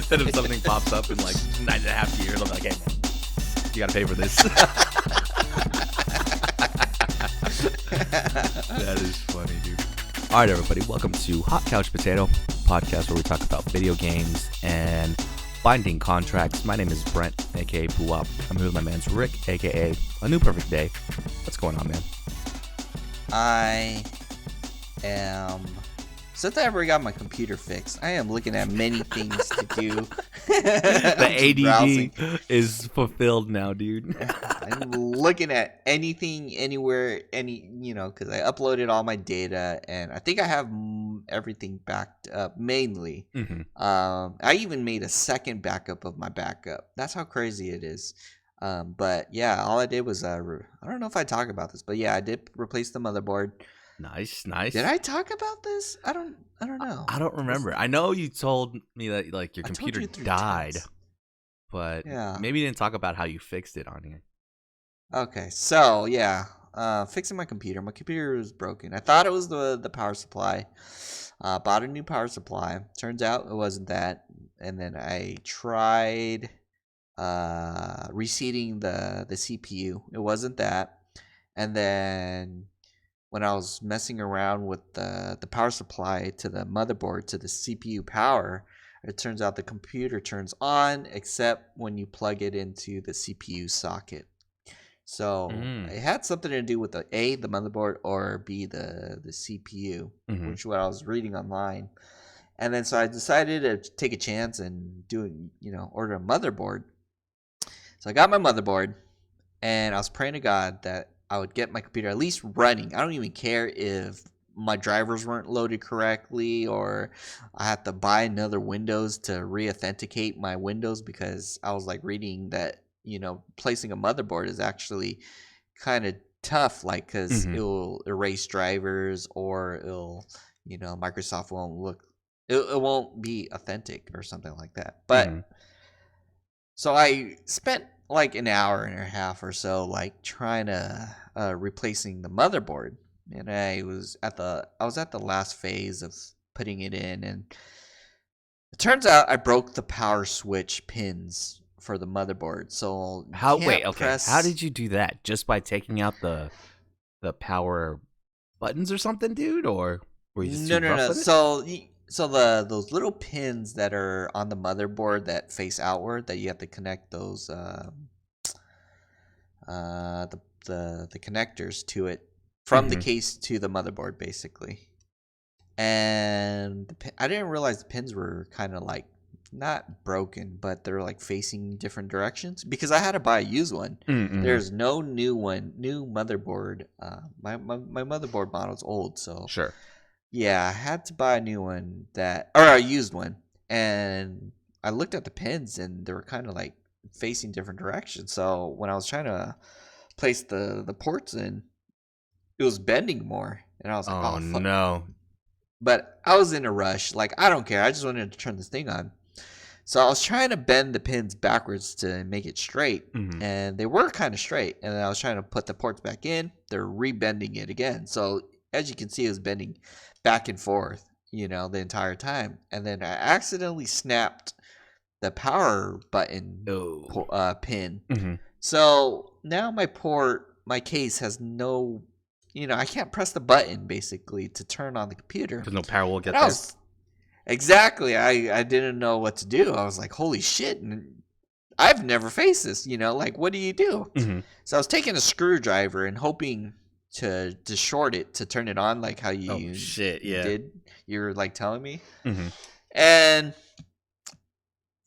Instead of something pops up in like 9.5 years, I'll be like, hey man, you gotta pay for this. That is funny, dude. All right, everybody, welcome to Hot Couch Potato, podcast where we talk about video games and binding contracts. My name is Brent, aka Puwap. I'm here with my man's Rick, aka A New Perfect Day. What's going on, man? I am, since I ever got my computer fixed, I am looking at many things to do. The ADD browsing. is fulfilled now, dude. I'm looking at anything, anywhere, because I uploaded all my data, and I think I have everything backed up, mainly. Mm-hmm. I even made a second backup of my backup. That's how crazy it is. But yeah, all I did was, I don't know if I talk about this, but yeah, I did replace the motherboard. Nice. Did I talk about this? I don't know. I don't remember. I know you told me that like your I told computer you 3 died, times. but Yeah. maybe you didn't talk about how you fixed it on here. Okay, so yeah, fixing my computer. My computer was broken. I thought it was the power supply. Bought a new power supply. Turns out it wasn't that. And then I tried reseating the CPU. It wasn't that. And then when I was messing around with the power supply to the motherboard to the CPU power, it turns out the computer turns on except when you plug it into the CPU socket. So it had something to do with the motherboard, or B, the CPU, which is what I was reading online. And then so I decided to take a chance and order a motherboard. So I got my motherboard, and I was praying to God that I would get my computer at least running. I don't even care if my drivers weren't loaded correctly, or I have to buy another Windows to re-authenticate my Windows, because I was like reading that placing a motherboard is actually kind of tough, like, because it will erase drivers, or Microsoft won't it won't be authentic or something like that. But so I spent like an hour and a half or so like trying to replacing the motherboard, and I was at the last phase of putting it in, and it turns out I broke the power switch pins for the motherboard. So How did you do that? Just by taking out the power buttons or something, dude? Or were you just too rough with it? So those little pins that are on the motherboard that face outward, that you have to connect those the connectors to it from the case to the motherboard, basically. And I didn't realize the pins were kind of like not broken, but they're like facing different directions, because I had to buy a used one. There's no new motherboard. My motherboard model's old, so Sure. yeah, I had to buy a new one, or a used one. And I looked at the pins, and they were kind of like facing different directions. So when I was trying to place the ports in, it was bending more, and I was like, oh fuck. No. But I was in a rush. Like, I don't care. I just wanted to turn this thing on. So I was trying to bend the pins backwards to make it straight, and they were kind of straight. And then I was trying to put the ports back in. They're rebending it again. So as you can see, it was bending back and forth, the entire time. And then I accidentally snapped the power button pin. So now my case has no, I can't press the button basically to turn on the computer. Because no power will get there. Exactly. I didn't know what to do. I was like, holy shit. And I've never faced this, like, what do you do? So I was taking a screwdriver and hoping to short it to turn it on, like how you did. You're like telling me. And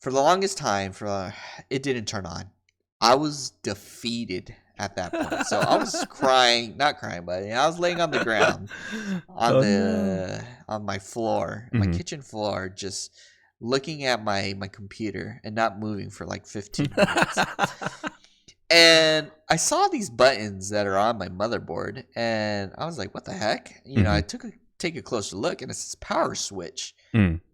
for the longest time, it didn't turn on. I was defeated at that point. So I was not crying, but I was laying on the ground on my floor, my kitchen floor, just looking at my computer and not moving for like 15 minutes. And I saw these buttons that are on my motherboard, and I was like, what the heck? I take a closer look, and it says power switch.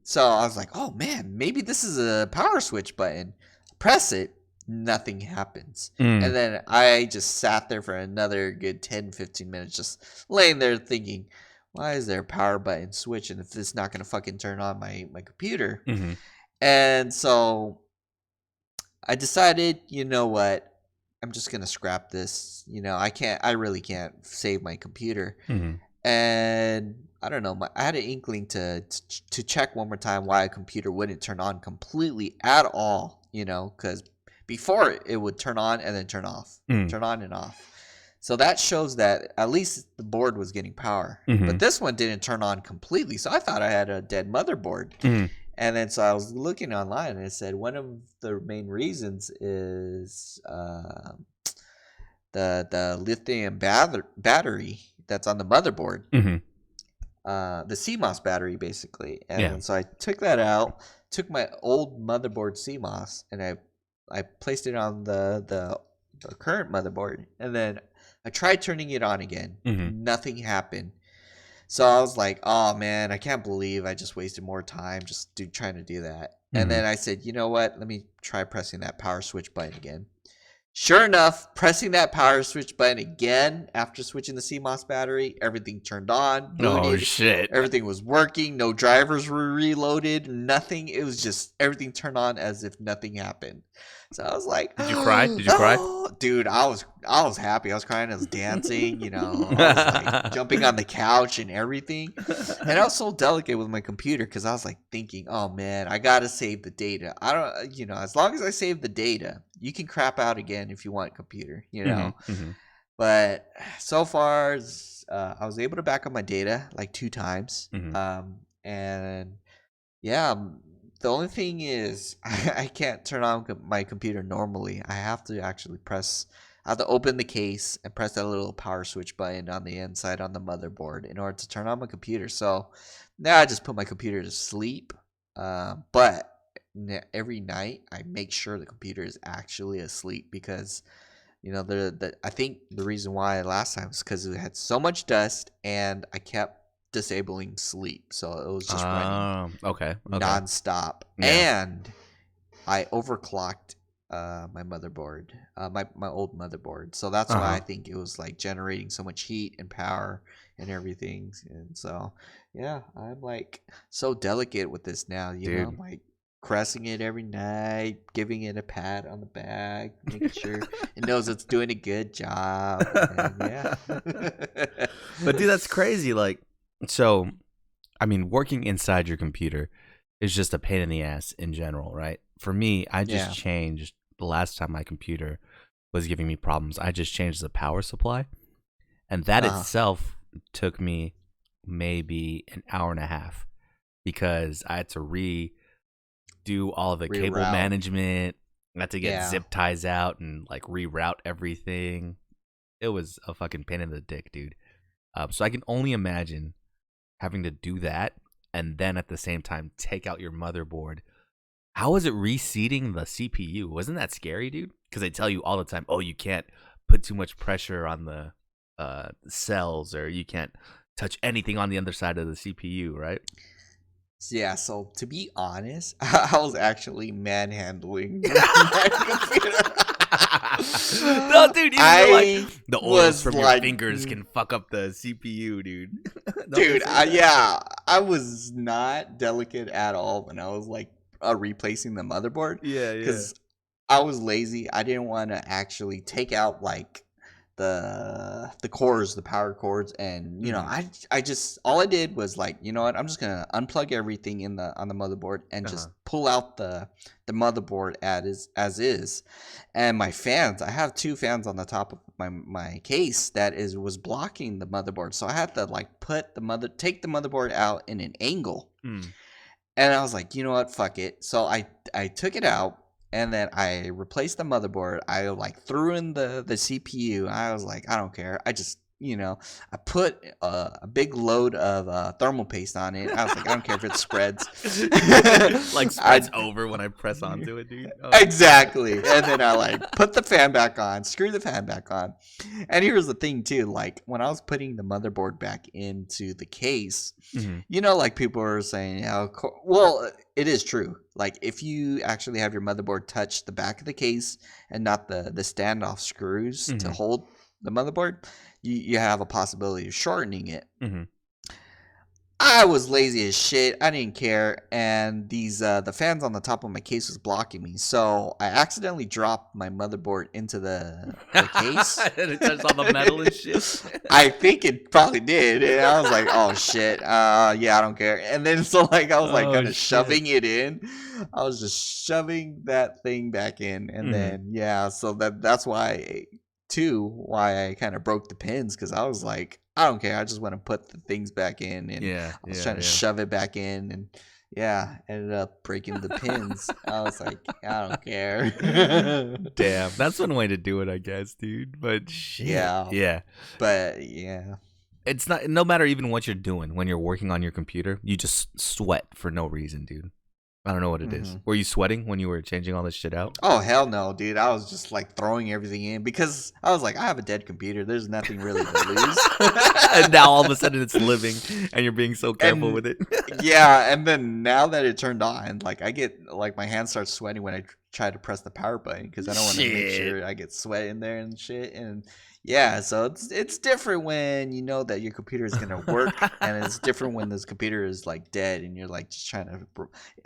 So I was like, oh man, maybe this is a power switch button. Press it. Nothing happens. And then I just sat there for another good 10-15 minutes, just laying there thinking, why is there a power button switch, and if it's not going to fucking turn on my computer? And so I decided, you know what? I'm just gonna scrap this. I really can't save my computer. Mm-hmm. And I don't know. I had an inkling to check one more time why a computer wouldn't turn on completely at all. Because before it would turn on and then turn off, turn on and off. So that shows that at least the board was getting power. Mm-hmm. But this one didn't turn on completely. So I thought I had a dead motherboard. Mm-hmm. And then so I was looking online and it said one of the main reasons is the lithium battery that's on the motherboard. Mm-hmm. The CMOS battery basically. And Yeah. then so I took that out, took my old motherboard CMOS, and I placed it on the current motherboard, and then I tried turning it on again. Mm-hmm. Nothing happened. So I was like, oh man, I can't believe I just wasted more time just trying to do that. Mm-hmm. And then I said, you know what? Let me try pressing that power switch button again. Sure enough, pressing that power switch button again after switching the CMOS battery, everything turned on. Booted, Oh shit! Everything was working. No drivers were reloaded. Nothing. It was just everything turned on as if nothing happened. So I was like, Did you cry? Did you cry? Dude, I was happy. I was crying. I was dancing. I was like jumping on the couch and everything. And I was so delicate with my computer because I was like thinking, oh man, I gotta save the data. I don't, as long as I save the data, you can crap out again if you want, computer. Mm-hmm. But so far, I was able to back up my data like 2 times. Mm-hmm. And yeah. The only thing is, I can't turn on my computer normally. I have to actually I have to open the case and press that little power switch button on the inside on the motherboard in order to turn on my computer. So now I just put my computer to sleep. But every night I make sure the computer is actually asleep because, I think the reason why last time was because it had so much dust and I kept disabling sleep, so it was just running nonstop. Yeah. And I overclocked my motherboard, my old motherboard, so that's why I think it was like generating so much heat and power and everything. And so yeah, I'm like so delicate with this now. I'm like caressing it every night, giving it a pat on the back, making sure it knows it's doing a good job. And yeah. But dude, that's crazy. Like, so, I mean, working inside your computer is just a pain in the ass in general, right? For me, I just changed the last time my computer was giving me problems. I just changed the power supply, and that itself took me maybe an hour and a half because I had to redo all of the cable management. I had to get zip ties out and like reroute everything. It was a fucking pain in the dick, dude. So I can only imagine having to do that and then at the same time take out your motherboard. How was it reseating the CPU? Wasn't that scary, dude? Because they tell you all the time, oh, you can't put too much pressure on the cells, or you can't touch anything on the other side of the CPU, right? Yeah, so to be honest, I was actually manhandling my computer. No, dude, like the oils from your fingers can fuck up the CPU, dude. Dude, I was not delicate at all when I was like replacing the motherboard. Yeah, because I was lazy. I didn't want to actually take out like the cores, the power cords, and I just all I did was like, you know what, I'm just gonna unplug everything on the motherboard and just pull out the motherboard as is. And my fans, I have 2 fans on the top of my case that was blocking the motherboard, so I had to like take the motherboard out in an angle. And I was like, you know what, fuck it. So I took it out. And then I replaced the motherboard. I like threw in the CPU. I was like, I don't care. I just, I put a big load of thermal paste on it. I was like, I don't care if it spreads. Like spreads over when I press onto it, dude. Oh. Exactly. And then I like put the fan back on, screw the fan back on. And here's the thing too, like when I was putting the motherboard back into the case, like people were saying, well, it is true. Like if you actually have your motherboard touch the back of the case and not the standoff screws to hold the motherboard, you have a possibility of shortening it. I was lazy as shit. I didn't care, and these the fans on the top of my case was blocking me. So I accidentally dropped my motherboard into the case. And it touched all the metal and shit. I think it probably did, and I was like, "Oh shit, yeah, I don't care." And then so like I was like Oh kind of shit. shoving it in. I was just shoving that thing back in, and Mhm. then yeah, so that's why too why I kind of broke the pins because I was like, I don't care, I just want to put the things back in, and Yeah, I was yeah, trying to yeah. shove it back in, and yeah, ended up breaking the pins. I was like, I don't care. Damn, that's one way to do it, I guess, dude. But shit. Yeah, Yeah. but yeah. It's not, no matter even what you're doing when you're working on your computer, you just sweat for no reason, dude. I don't know what it is. Mhm. Were you sweating when you were changing all this shit out? Oh hell no, dude! I was just like throwing everything in because I was like, I have a dead computer. There's nothing really to lose. And now all of a sudden it's living and you're being so careful And with it. yeah, and then now that it turned on, like I get like my hands start sweating when I try to press the power button because I don't want to make Shit. sure I get sweat in there and shit. And yeah, so it's different when you know that your computer is gonna work, and it's different when this computer is like dead and you're like just trying to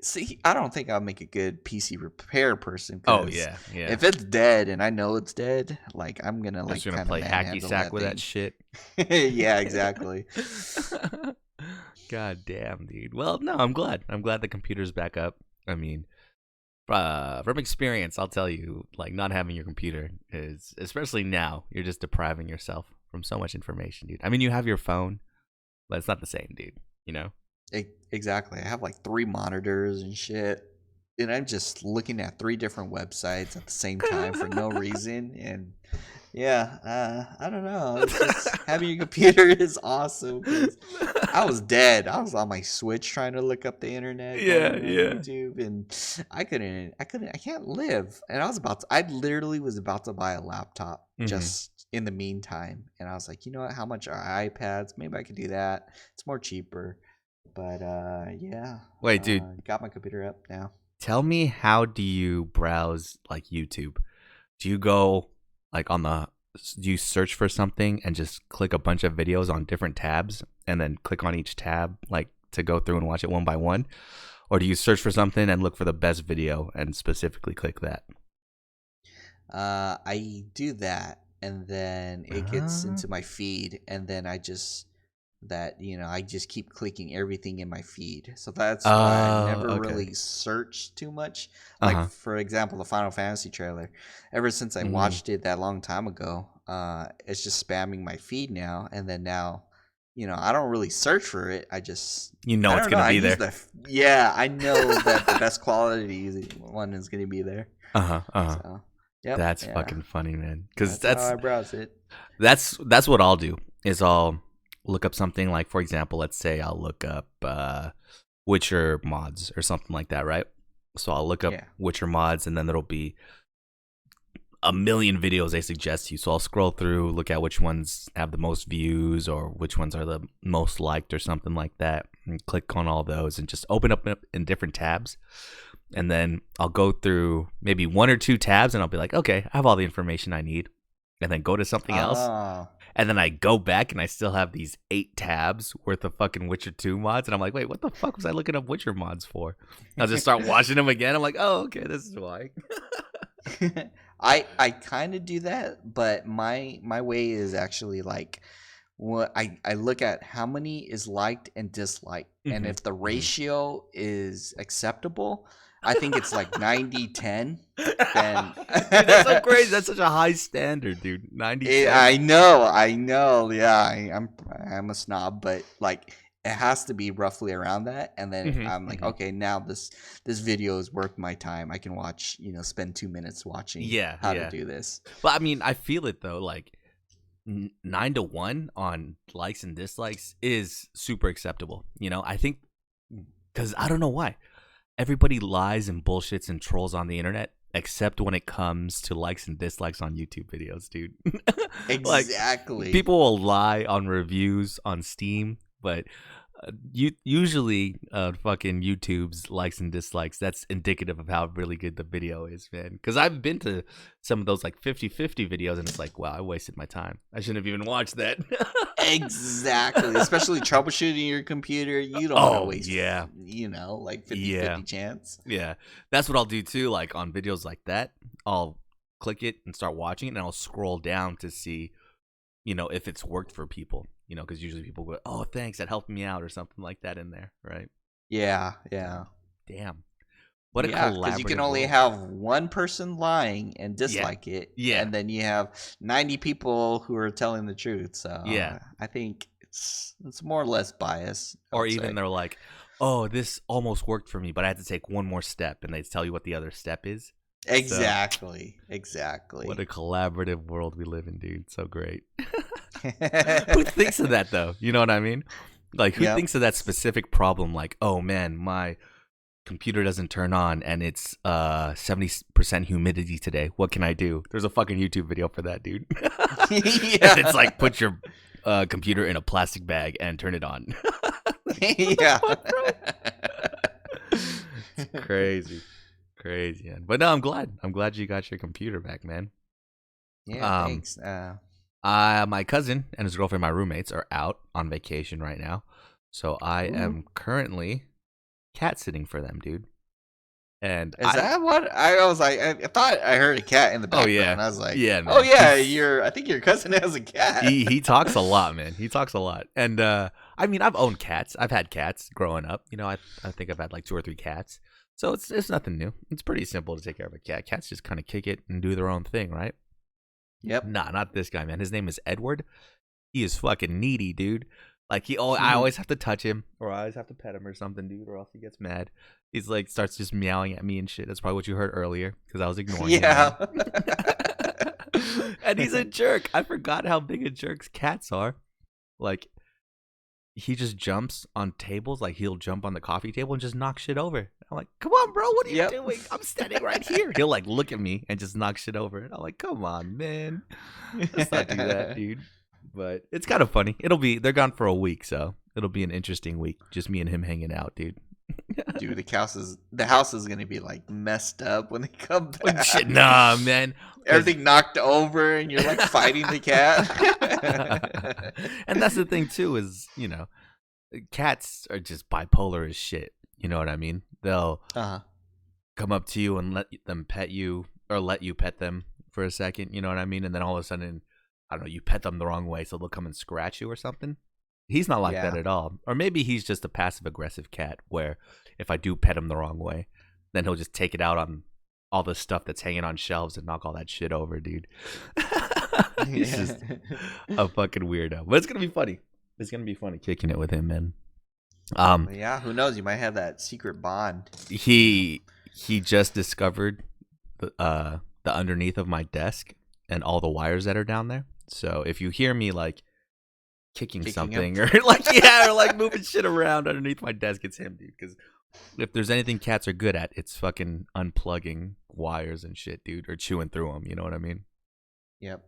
see. I don't think I'll make a good PC repair person. Oh 'Cause yeah, yeah. if it's dead and I know it's dead, like I'm gonna I'm like just gonna kind play of hacky manhandle sack that with that thing. shit. Yeah, exactly. God damn, dude. Well, no, I'm glad. I'm glad the computer's back up. I mean, from experience, I'll tell you, like not having your computer is, especially now, you're just depriving yourself from so much information, dude. I mean, you have your phone, but it's not the same, dude. You know? Exactly. I have like 3 monitors and shit, and I'm just looking at 3 different websites at the same time for no reason. And yeah, I don't know. It's just having a computer is awesome 'cause I was dead. I was on my Switch trying to look up the internet, Yeah, going on yeah. YouTube, and I can't live. And I literally was about to buy a laptop Mhm. just in the meantime. And I was like, you know what? How much are iPads? Maybe I could do that. It's more cheaper. But yeah. Wait, dude. Got my computer up now. Tell me, how do you browse like YouTube? Do you go like do you search for something and just click a bunch of videos on different tabs and then click on each tab like to go through and watch it one by one? Or do you search for something and look for the best video and specifically click that? I do that, and then it gets Ah. into my feed, and then I just keep clicking everything in my feed. So that's why I never okay. really search too much. Like Uh-huh. for example, the Final Fantasy trailer. Ever since I watched it that long time ago, it's just spamming my feed now, and then now, I don't really search for it. I just You know I it's don't know. gonna I be use there. yeah, I know that the best quality one is gonna be there. Uh-huh. Uh-huh. So yep, That's yeah. fucking funny, man. Because That's how I browse it. that's what I'll do is I'll look up something like, for example, let's say I'll look up Witcher mods or something like that, right? So I'll look up Yeah. Witcher mods, and then there'll be a million videos they suggest you. So I'll scroll through, look at which ones have the most views or which ones are the most liked or something like that, and click on all those and just open up in different tabs. And then I'll go through maybe 1 or 2 tabs and I'll be like, okay, I have all the information I need. And then go to something else. Oh. And then I go back and I still have these 8 tabs worth of fucking Witcher 2 mods. And I'm like, wait, what the fuck was I looking up Witcher mods for? I'll just start watching them again. I'm like, oh, okay, this is why. I kind of do that, but my way is actually like what I look at how many is liked and disliked, and Mhm, if the mhm. ratio is acceptable, I think it's like 90-10. Then Dude, that's so crazy. That's such a high standard, dude. 90. I know. Yeah, I'm a snob, but like it has to be roughly around that, and then Mhm, I'm like, mhm. okay, now this video is worth my time. I can watch, spend 2 minutes watching Yeah, how yeah. to do this. But I mean, I feel it though. Like 9-1 on likes and dislikes is super acceptable. I think because I don't know why everybody lies and bullshits and trolls on the internet, except when it comes to likes and dislikes on YouTube videos, dude. Like Exactly. people will lie on reviews on Steam, but Usually fucking YouTube's likes and dislikes, that's indicative of how really good the video is, man. Because I've been to some of those like 50-50 videos, and it's like, wow, I wasted my time. I shouldn't have even watched that. Exactly. Especially troubleshooting your computer. You don't want to waste, like 50-50 chance. Yeah. That's what I'll do too. Like on videos like that, I'll click it and start watching it, and I'll scroll down to see, if it's worked for people. Because usually people go, oh, thanks, that helped me out, or something like that in there, right? Yeah. Damn. What a collaborative because you can only have one person lying and dislike it. Yeah. And then you have 90 people who are telling the truth. So yeah, I think it's more or less biased. Or even they're like, oh, this almost worked for me, but I had to take one more step, and they tell you what the other step is. Exactly. What a collaborative world we live in, dude. So great. Who thinks of that, though? You know what I mean? Like, who thinks of that specific problem? Like, oh, man, my computer doesn't turn on, and it's 70% humidity today. What can I do? There's a fucking YouTube video for that, dude. And it's like, put your computer in a plastic bag and turn it on. Yeah. It's crazy. Crazy, man. But no, I'm glad you got your computer back, man. Yeah, thanks. My cousin and his girlfriend, my roommates, are out on vacation right now, so I am currently cat sitting for them, dude. And is that what I was like? I thought I heard a cat in the background. Oh yeah, and I was like, yeah, man. Oh yeah, I think your cousin has a cat. He talks a lot, man. He talks a lot, and I mean, I've owned cats. I've had cats growing up. I think I've had like 2 or 3 cats. So it's nothing new. It's pretty simple to take care of a cat. Cats just kind of kick it and do their own thing, right? Yep. Nah, not this guy, man. His name is Edward. He is fucking needy, dude. Like I always have to touch him, or I always have to pet him or something, dude, or else he gets mad. He's like starts just meowing at me and shit. That's probably what you heard earlier because I was ignoring him. Yeah. And he's a jerk. I forgot how big a jerks cats are. Like, he just jumps on tables. Like, he'll jump on the coffee table and just knock shit over. I'm like, come on, bro. What are you doing? I'm standing right here. He'll, like, look at me and just knock shit over. And I'm like, come on, man. Let's not do that, dude. But it's kind of funny. They're gone for a week, so it'll be an interesting week. Just me and him hanging out, dude. Dude, the house is gonna be like messed up when they come back. Shit, nah, man. Everything knocked over, and you're like fighting the cat. And that's the thing too, is cats are just bipolar as shit. You know what I mean? They'll come up to you and let them pet you, or let you pet them for a second. You know what I mean? And then all of a sudden, I don't know, you pet them the wrong way, so they'll come and scratch you or something. He's not like that at all. Or maybe he's just a passive-aggressive cat where if I do pet him the wrong way, then he'll just take it out on all the stuff that's hanging on shelves and knock all that shit over, dude. He's just a fucking weirdo. But it's going to be funny. It's going to be funny kicking it with him, man. Yeah, who knows? You might have that secret bond. He just discovered the underneath of my desk and all the wires that are down there. So if you hear me like kicking something or like moving shit around underneath my desk, it's him, dude. Because if there's anything cats are good at, it's fucking unplugging wires and shit, dude, or chewing through them. You know what I mean? Yep.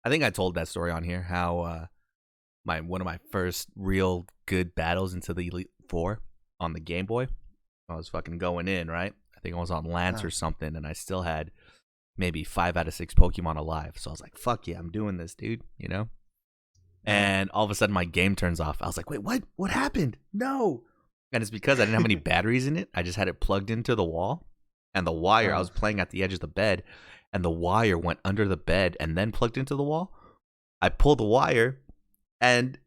I think I told that story on here. How one of my first real good battles into the Elite Four on the Game Boy, I was fucking going in, right? I think I was on Lance or something, and I still had maybe 5 out of 6 Pokemon alive. So I was like, "Fuck yeah, I'm doing this, dude." And all of a sudden, my game turns off. I was like, wait, what? What happened? No. And it's because I didn't have any batteries in it. I just had it plugged into the wall. And the wire, I was playing at the edge of the bed, and the wire went under the bed and then plugged into the wall. I pulled the wire, and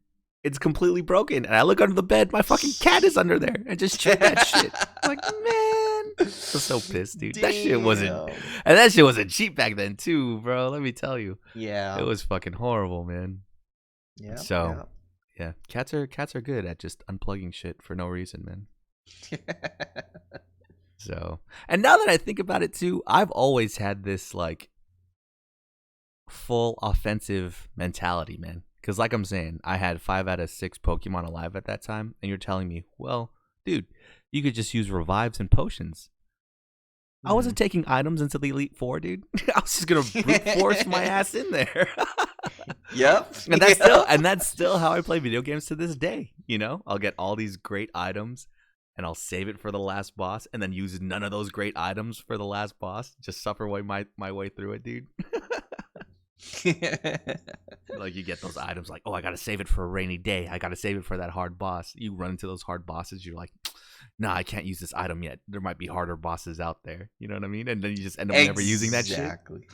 it's completely broken. And I look under the bed. My fucking cat is under there and just chewed that shit. I'm like, man. I was so pissed, dude. Damn. That shit wasn't cheap back then, too, bro. Let me tell you. Yeah. It was fucking horrible, man. Yeah. So, yeah, cats are good at just unplugging shit for no reason, man. So, and now that I think about it too, I've always had this like full offensive mentality, man. Because like I'm saying, I had 5 out of 6 Pokemon alive at that time, and you're telling me, well, dude, you could just use revives and potions. I wasn't taking items into the Elite Four, dude. I was just gonna brute force my ass in there. Yep. And that's still how I play video games to this day. You know, I'll get all these great items and I'll save it for the last boss and then use none of those great items for the last boss. Just suffer my way through it, dude. Like you get those items like, oh, I gotta save it for a rainy day. I gotta save it for that hard boss. You run into those hard bosses, you're like, nah, I can't use this item yet. There might be harder bosses out there. You know what I mean? And then you just end up never using that shit. Exactly.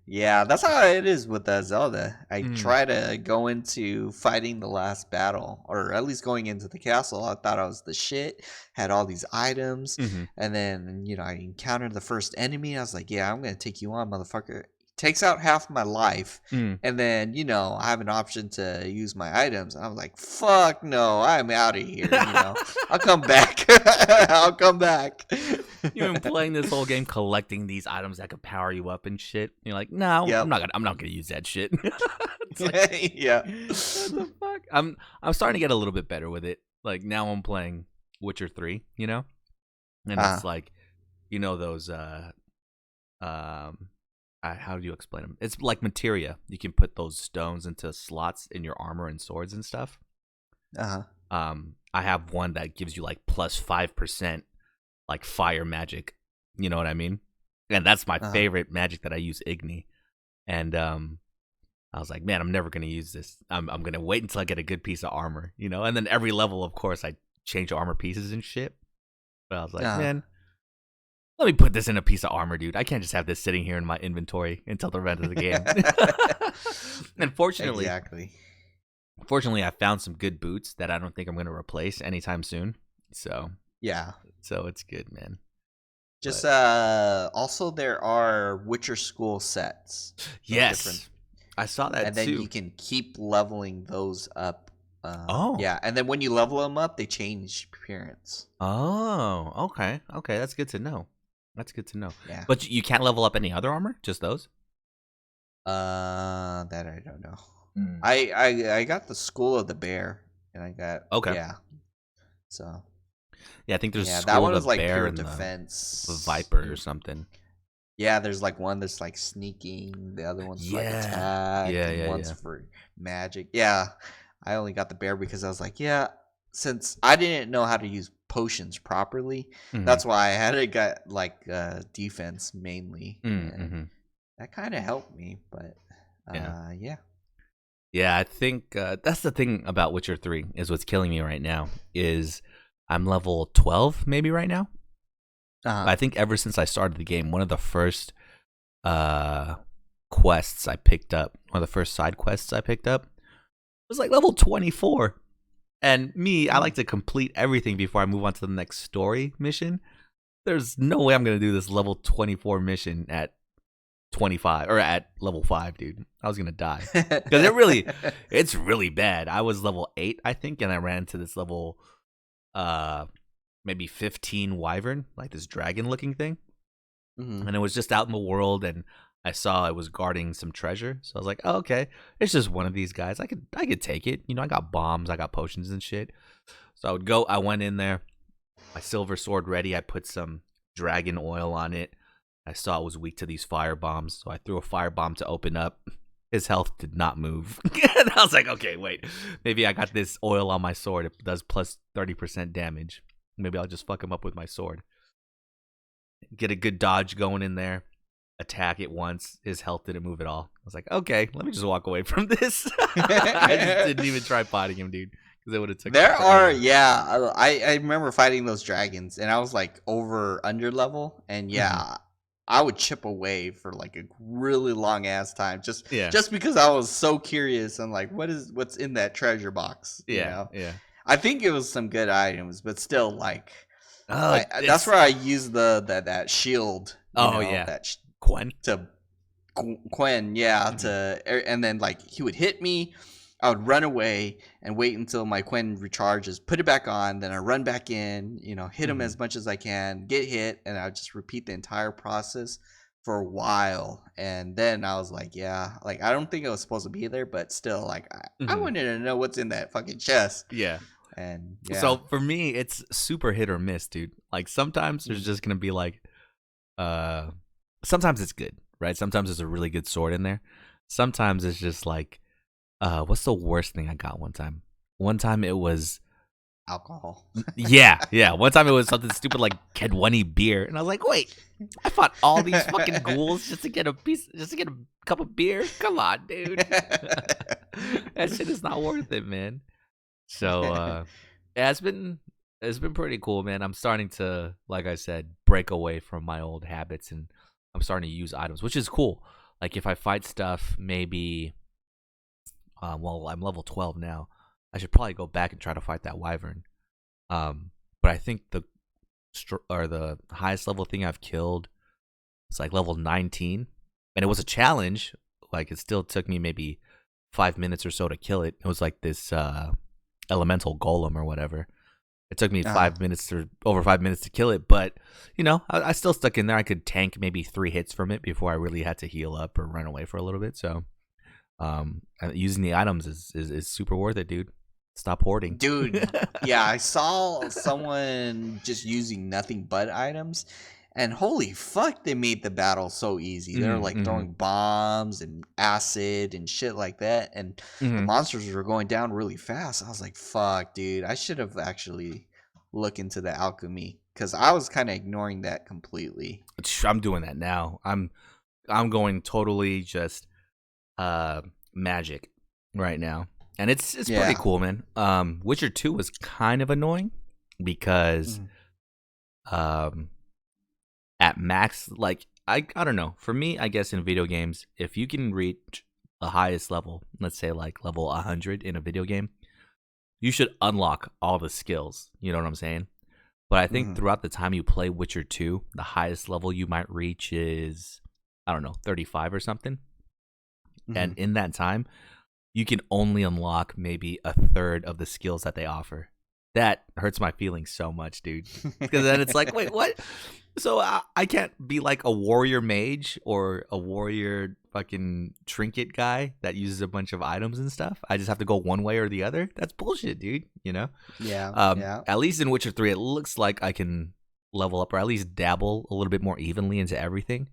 Yeah, that's how it is with Zelda. I try to go into fighting the last battle, or at least going into the castle. I thought I was the shit, had all these items, and then I encountered the first enemy. I was like, yeah, I'm gonna take you on, motherfucker. Takes out half my life, and then I have an option to use my items. And I'm like, fuck no, I'm out of here. I'll come back. I'll come back. You've been playing this whole game collecting these items that could power you up and shit. And you're like, no, I'm not gonna use that shit. Like, yeah. What the fuck? I'm starting to get a little bit better with it. Like now I'm playing Witcher 3, and it's like, those how do you explain them? It's like materia. You can put those stones into slots in your armor and swords and stuff. I have one that gives you like plus 5% like fire magic. You know what I mean? And that's my favorite magic that I use, Igni. And I was like, man, I'm never gonna use this. I'm gonna wait until I get a good piece of armor, And then every level, of course, I change armor pieces and shit. But I was like, man, let me put this in a piece of armor, dude. I can't just have this sitting here in my inventory until the end of the game. And fortunately, I found some good boots that I don't think I'm going to replace anytime soon. So it's good, man. Just also there are Witcher School sets. Yes, I saw that too. And then you can keep leveling those up. Yeah, and then when you level them up, they change appearance. Oh, okay, that's good to know. Yeah. But you can't level up any other armor? Just those? That I don't know. I got the School of the Bear, and I got yeah. So. Yeah, I think there's that one of was the like Bear pure and defense. the Viper or something. Yeah, there's like one that's like sneaking, the other one's like attack, and one's for magic. Yeah, I only got the Bear because I was like, since I didn't know how to use potions properly, that's why I had to get like defense mainly. That kind of helped me, but I think that's the thing about Witcher 3 is what's killing me right now is I'm level 12 maybe right now. I think ever since I started the game, one of the first quests I picked up, one of the first side quests I picked up was like level 24. And I like to complete everything before I move on to the next story mission. There's no way I'm going to do this level 24 mission at 25 or at level 5, dude. I was going to die. Because it's really bad. I was level 8, I think, and I ran to this level maybe 15 wyvern, like this dragon looking thing. And it was just out in the world, and I saw it was guarding some treasure, so I was like, oh, okay, it's just one of these guys. I could take it. I got bombs, I got potions and shit. So I went in there, my silver sword ready. I put some dragon oil on it. I saw it was weak to these fire bombs, so I threw a fire bomb to open up. His health did not move. And I was like, okay, wait, maybe I got this oil on my sword. It does plus 30% damage. Maybe I'll just fuck him up with my sword. Get a good dodge going in there. Attack it once. His health didn't move at all. I was like, okay, let me just walk away from this. I just didn't even try fighting him, dude, because it would have taken. I remember fighting those dragons, and I was like under level, and I would chip away for like a really long ass time, just because I was so curious. I'm like, what's in that treasure box? I think it was some good items, but still, like, that's where I used that shield. Quen. And then like he would hit me, I would run away and wait until my Quen recharges, put it back on, then I run back in, hit him as much as I can, get hit, and I would just repeat the entire process for a while. And then I was like, I don't think it was supposed to be there, but still, like, I wanted to know what's in that fucking chest. And so for me, it's super hit or miss, dude. Like sometimes there's just gonna be like, sometimes it's good, right? Sometimes there's a really good sword in there. Sometimes it's just like, what's the worst thing I got one time? One time it was alcohol. Yeah. One time it was something stupid like Kedwani beer, and I was like, wait, I fought all these fucking ghouls just to get a cup of beer. Come on, dude. That shit is not worth it, man. So yeah, it's been pretty cool, man. I'm starting to, like I said, break away from my old habits, and I'm starting to use items, which is cool. Like if I fight stuff, maybe, well, I'm level 12 now. I should probably go back and try to fight that wyvern. But I think the highest level thing I've killed is like level 19, and it was a challenge. Like it still took me maybe 5 minutes or so to kill it. It was like this elemental golem or whatever. It took me Uh, 5 minutes or over 5 minutes to kill it, but I still stuck in there. I could tank maybe 3 hits from it before I really had to heal up or run away for a little bit. So, using the items is super worth it, dude. Stop hoarding. Dude, yeah, I saw someone just using nothing but items, and holy fuck, they made the battle so easy. They're like Mm-hmm. throwing bombs and acid and shit like that, and the Mm-hmm. monsters were going down really fast. I was like, fuck, dude, I should have actually looked into the alchemy because I was kind of ignoring that completely. I'm doing that now. I'm going totally just magic right now, and it's pretty Yeah. cool, man. Witcher 2 was kind of annoying because Mm. um at max, like I don't know. For me, I guess in video games, if you can reach the highest level, let's say like level 100 in a video game, you should unlock all the skills. You know what I'm saying? But I think Mhm. throughout the time you play Witcher 2, the highest level you might reach is, I don't know, 35 or something. And Mhm. in that time, you can only unlock maybe a third of the skills that they offer. That hurts my feelings so much, dude. Because then it's like, wait, what? So I can't be like a warrior mage or a warrior fucking trinket guy that uses a bunch of items and stuff. I just have to go one way or the other. That's bullshit, dude. Yeah. Yeah. At least in Witcher 3, it looks like I can level up or at least dabble a little bit more evenly into everything.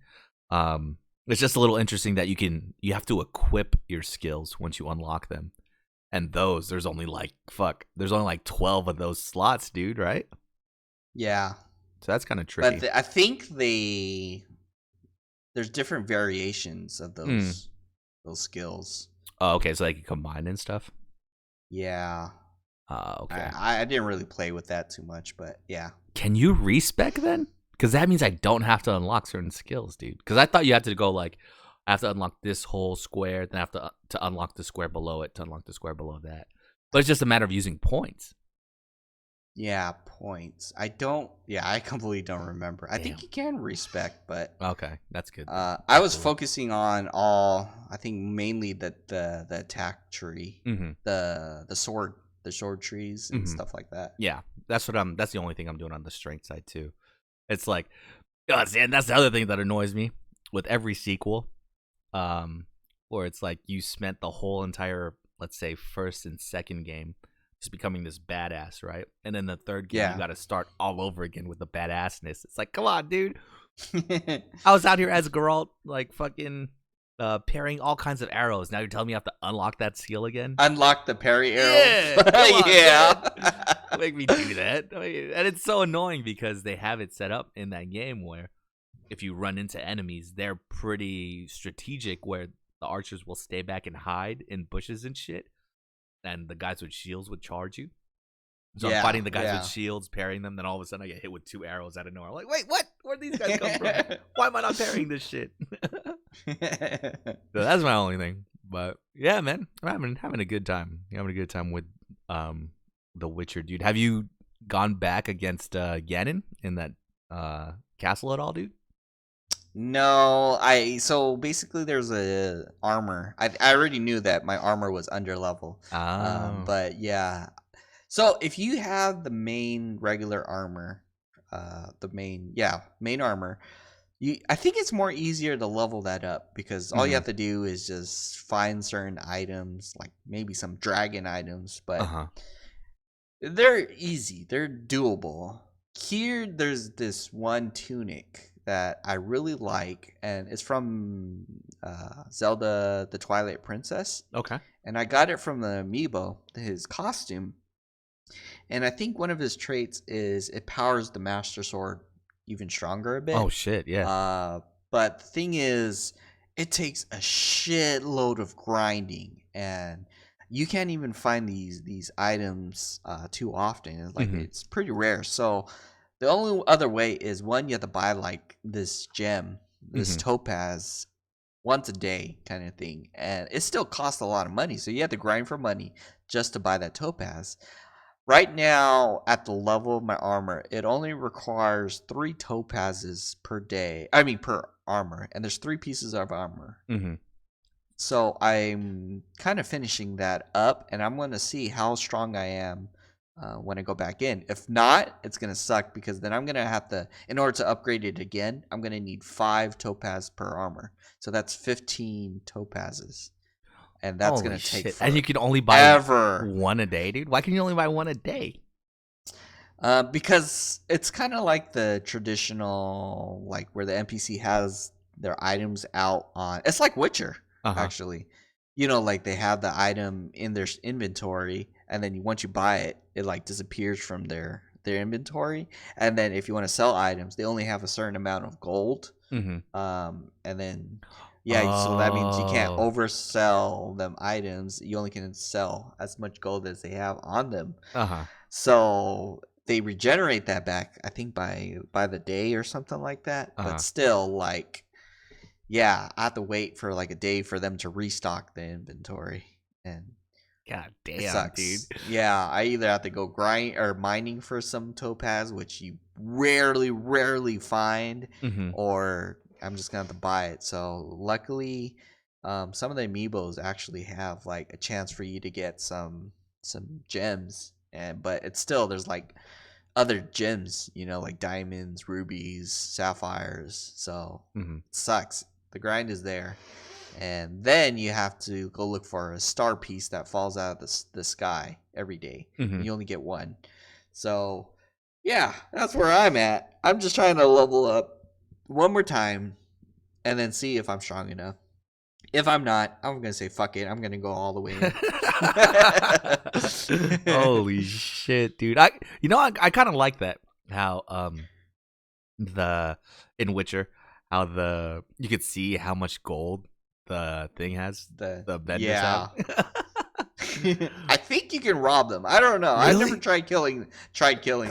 It's just a little interesting that you have to equip your skills once you unlock them. And there's only like 12 of those slots, dude, right? Yeah. So that's kind of But tricky. I think there's different variations of Mm. those skills. Oh, okay, so they can combine and stuff. Yeah. Okay. I didn't really play with that too much, but yeah. Can you respec then? Because that means I don't have to unlock certain skills, dude. Because I thought you had to go like, I have to unlock this whole square, then I have to unlock the square below it, to unlock the square below that. But it's just a matter of using points. Yeah, points. I completely don't remember. I Damn. think you can respec, but Okay, that's good. I was focusing on I think mainly the attack tree, Mm-hmm. the sword trees and Mm-hmm. stuff like that. Yeah, that's the only thing I'm doing on the strength side too. It's like, God, and that's the other thing that annoys me with every sequel, where it's like you spent the whole entire, let's say, first and second game just becoming this badass, right? And then the third game, you Yeah. got to start all over again with the badassness. It's like, come on, dude. I was out here as Geralt, like fucking parrying all kinds of arrows. Now you're telling me I have to unlock that skill again? Unlock the parry arrow. Yeah, come on, Yeah. Don't make me do that. And it's so annoying because they have it set up in that game where if you run into enemies, they're pretty strategic where the archers will stay back and hide in bushes and shit, and the guys with shields would charge you. So I'm Yeah, fighting the guys yeah. with shields, parrying them, then all of a sudden I get hit with 2 arrows out of nowhere. I'm like, wait, what? Where'd these guys come from? Why am I not parrying this shit? So that's my only thing. But yeah, man, I'm having a good time. I'm having a good time with The Witcher, dude. Have you gone back against Ganon in that castle at all, dude? No, so basically there's a armor. I already knew that my armor was under level. Oh. But yeah. So if you have the main regular armor, main armor, I think it's more easier to level that up because all you Mhm. have to do is just find certain items, like maybe some dragon items, but Uh-huh. they're easy. They're doable. Here, there's this one tunic that I really like, and it's from Zelda: The Twilight Princess, Okay. and I got it from the amiibo, his costume, And I think one of his traits is it powers the Master Sword even stronger a bit. Oh shit, yeah. But the thing is, it takes a shitload of grinding, and you can't even find these items too often. It's like it's pretty rare. So the only other way is one, you have to buy like this gem, this topaz, once a day kind of thing, and it still costs a lot of money. So you have to grind for money just to buy that topaz. Right now, at the level of my armor, it only requires 3 topazes per day. I mean, per armor. And there's 3 pieces of armor. Mm-hmm. So I'm kind of finishing that up. And I'm going to see how strong I am when I go back in. If not, it's going to suck. Because then I'm going to have to, in order to upgrade it again, I'm going to need 5 topaz per armor. So that's 15 topazes. And that's going to take forever. And you can only buy one a day, dude? Why can you only buy one a day? Because it's kind of like the traditional, like where the NPC has their items out on. It's like Witcher, actually. You know, like they have the item in their inventory, and then once you buy it, it like disappears from their inventory. And then if you want to sell items, they only have a certain amount of gold. And then... Yeah, so that means you can't oversell them items. You only can sell as much gold as they have on them. So they regenerate that back, I think, by the day or something like that. But still, like, yeah, I have to wait for like a day for them to restock the inventory. And God damn, it sucks. Dude. Yeah, I either have to go grind or mining for some topaz, which you rarely find, or I'm just gonna have to buy it. So luckily, some of the amiibos actually have like a chance for you to get some gems, but it's still, there's like other gems, you know, like diamonds, rubies, sapphires. So it sucks. The grind is there, and then you have to go look for a star piece that falls out of the sky every day. You only get one. So yeah, that's where I'm at. I'm just trying to level up one more time and then see if I'm strong enough. If I'm not, I'm gonna say fuck it. I'm gonna go all the way in. Holy shit, dude! I kind of like that. How in Witcher, how you could see how much gold the thing has. The vendors have. I think you can rob them. I don't know. Really? I've never tried killing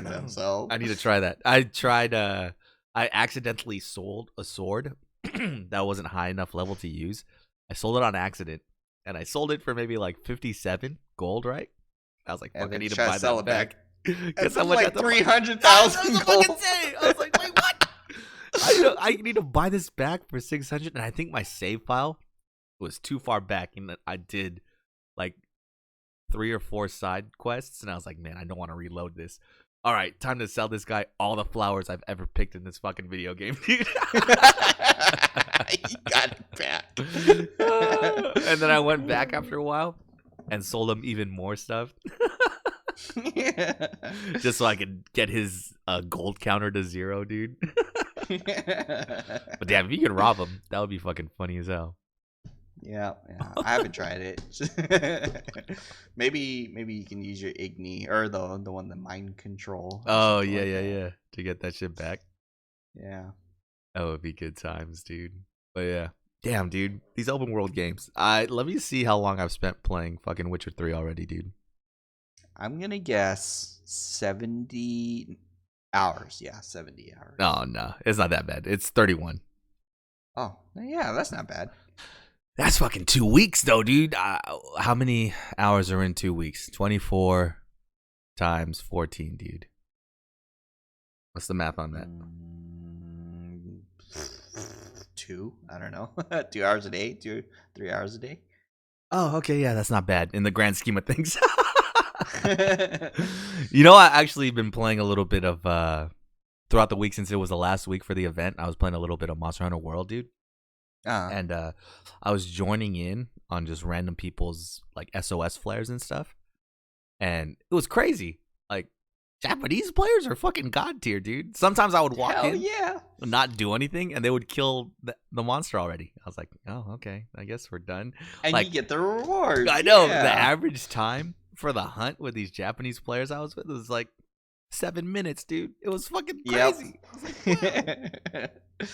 them. So I need to try that. I tried. I accidentally sold a sword that wasn't high enough level to use. I sold it on accident, and I sold it for maybe like 57 gold, right? I was like, fuck, I need to buy that back. Guess how much? Like 300,000 gold. I was like, wait, what? I need to buy this back for 600, and I think my save file was too far back, and I did like 3 or 4 side quests, and I was like, man, I don't want to reload this. All right, time to sell this guy all the flowers I've ever picked in this fucking video game, dude. You got it back. And then I went back after a while and sold him even more stuff. Just so I could get his gold counter to 0, dude. But damn, if you could rob him, that would be fucking funny as hell. Yeah, I haven't tried it. Maybe you can use your Igni or the one, the mind control. Oh yeah, to get that shit back. Yeah, that would be good times, dude. But yeah, damn, dude, these open world games. Let me see how long I've spent playing fucking Witcher 3 already, dude. I'm gonna guess 70 hours. Yeah, 70 hours. Oh no, it's not that bad. It's 31. Oh yeah, that's not bad. That's fucking 2 weeks, though, dude. How many hours are in 2 weeks? 24 times 14, dude. What's the math on that? 2. I don't know. 2 hours a day? 3 hours a day? Oh, okay. Yeah, that's not bad in the grand scheme of things. You know, I actually been playing a little bit of throughout the week since it was the last week for the event. I was playing a little bit of Monster Hunter World, dude. And I was joining in on just random people's like SOS flares and stuff, and it was crazy. Like, Japanese players are fucking god tier, dude. Sometimes I would walk in, not do anything, and they would kill the monster already. I was like, oh, okay, I guess we're done. And like, you get the reward. I know the average time for the hunt with these Japanese players I was with, it was like 7 minutes, dude. It was fucking Yep. crazy. I was like, wow.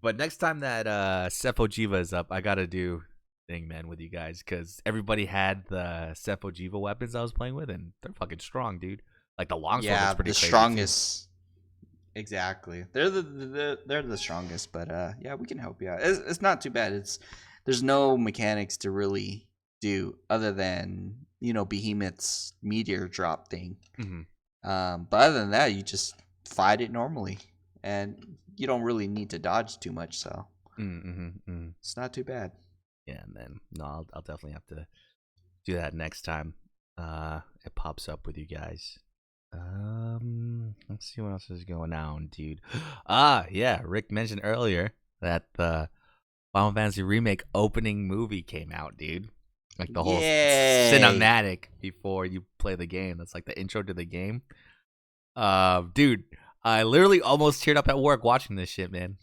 But next time that Seppo Jiva is up, I gotta do thing, man, with you guys, because everybody had the Seppo Jiva weapons I was playing with, and they're fucking strong, dude. Like the longsword is pretty the crazy strongest. Exactly. They're the strongest, but yeah, we can help you out. It's not too bad. There's no mechanics to really do other than Behemoth's meteor drop thing. Mhm. But other than that, you just fight it normally, and you don't really need to dodge too much, so it's not too bad. Yeah, man. No, I'll definitely have to do that next time it pops up with you guys. Let's see what else is going on, dude. Yeah, Rick mentioned earlier that the Final Fantasy Remake opening movie came out, dude. Like the whole Yay! cinematic before you play the game. That's like the intro to the game. Dude, I literally almost teared up at work watching this shit, man.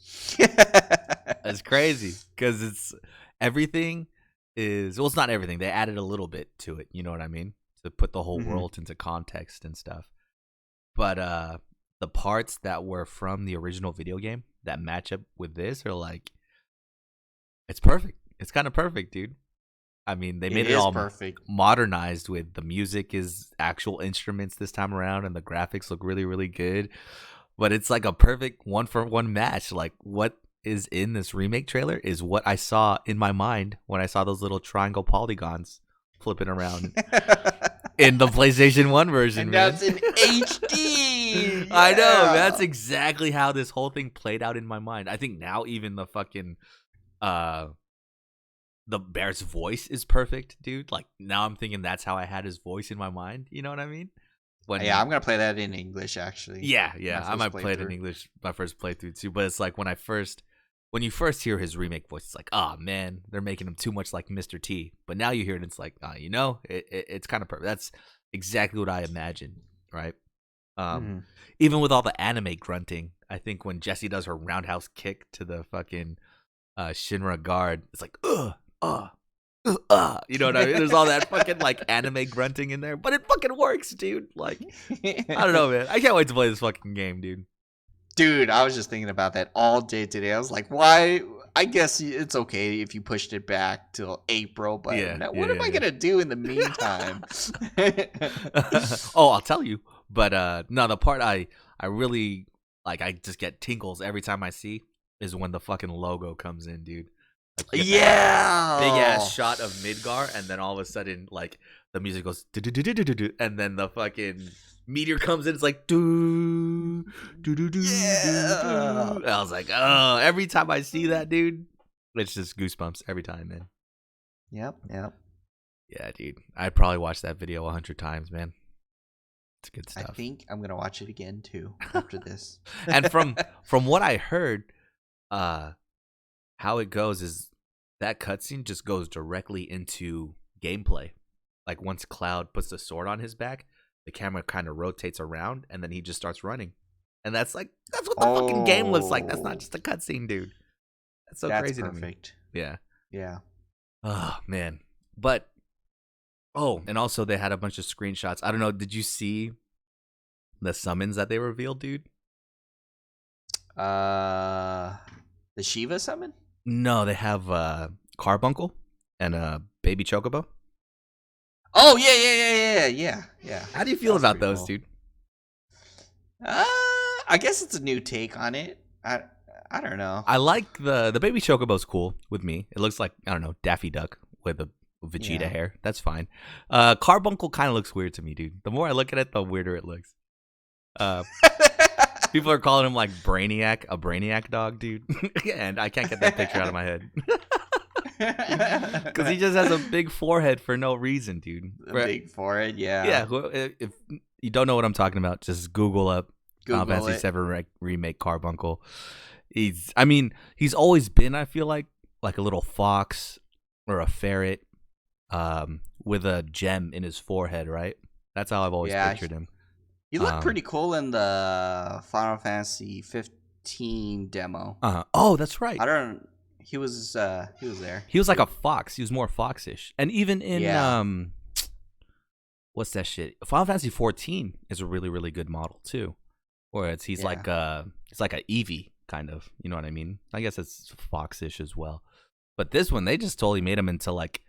It's crazy because it's everything is, well, it's not everything. They added a little bit to it, you know what I mean? To put the whole world into context and stuff. But the parts that were from the original video game that match up with this are like, it's perfect. It's kind of perfect, dude. I mean, they made it all perfect. Modernized with the music is actual instruments this time around, and the graphics look really, really good. But it's like a perfect one-for-one match. Like what is in this remake trailer is what I saw in my mind when I saw those little triangle polygons flipping around in the PlayStation 1 version. And man. that's in HD. Yeah. I know. That's exactly how this whole thing played out in my mind. I think now even the fucking the bear's voice is perfect, dude. Like now I'm thinking that's how I had his voice in my mind. You know what I mean? Yeah, I'm gonna play that in English actually. Yeah. I might play it in English my first playthrough too. But it's like when you first hear his remake voice, it's like, oh man, they're making him too much like Mr. T. But now you hear it, it's like, it's kind of perfect. That's exactly what I imagined, right? Even with all the anime grunting, I think when Jessie does her roundhouse kick to the fucking Shinra guard, it's like, you know what I mean? There's all that fucking like anime grunting in there, but it fucking works, dude. Like, I don't know, man. I can't wait to play this fucking game, dude. Dude, I was just thinking about that all day today. I was like, why? I guess it's okay if you pushed it back till April, but what am I going to do in the meantime? Oh, I'll tell you. But no, the part I really, like, I just get tingles every time I see is when the fucking logo comes in, dude. Like, big ass shot of Midgar, and then all of a sudden, like, the music goes, and then the fucking meteor comes in. It's like, I was like, oh, every time I see that, dude, it's just goosebumps every time, man. Yep. Yeah, dude, I'd probably watch that video 100 times, man. It's good stuff. I think I'm gonna watch it again too after this. And from what I heard, how it goes is that cutscene just goes directly into gameplay. Like once Cloud puts the sword on his back, the camera kind of rotates around, and then he just starts running. And that's what the fucking game looks like. That's not just a cutscene, dude. That's so crazy to me. Yeah. Oh man. But and also they had a bunch of screenshots. I don't know. Did you see the summons that they revealed, dude? The Shiva summon? No, they have Carbuncle and Baby Chocobo. Oh yeah. How do you feel about those, dude? I guess it's a new take on it. I don't know. I like the Baby Chocobo's cool with me. It looks like, I don't know, Daffy Duck with a Vegeta hair. That's fine. Carbuncle kind of looks weird to me, dude. The more I look at it, the weirder it looks. People are calling him like Brainiac, a Brainiac dog, dude. And I can't get that picture out of my head. Because he just has a big forehead for no reason, dude. Big forehead, yeah. Yeah, if you don't know what I'm talking about, just Google up Final Fantasy VII Remake Carbuncle. He's always been, I feel like a little fox or a ferret with a gem in his forehead, right? That's how I've always pictured him. He looked pretty cool in the Final Fantasy 15 demo. Oh, that's right. He was there. He was like a fox. He was more foxish. And even in what's that shit? Final Fantasy 14 is a really, really good model too. Where he's like it's like a Eevee kind of, you know what I mean? I guess it's foxish as well. But this one, they just totally made him into like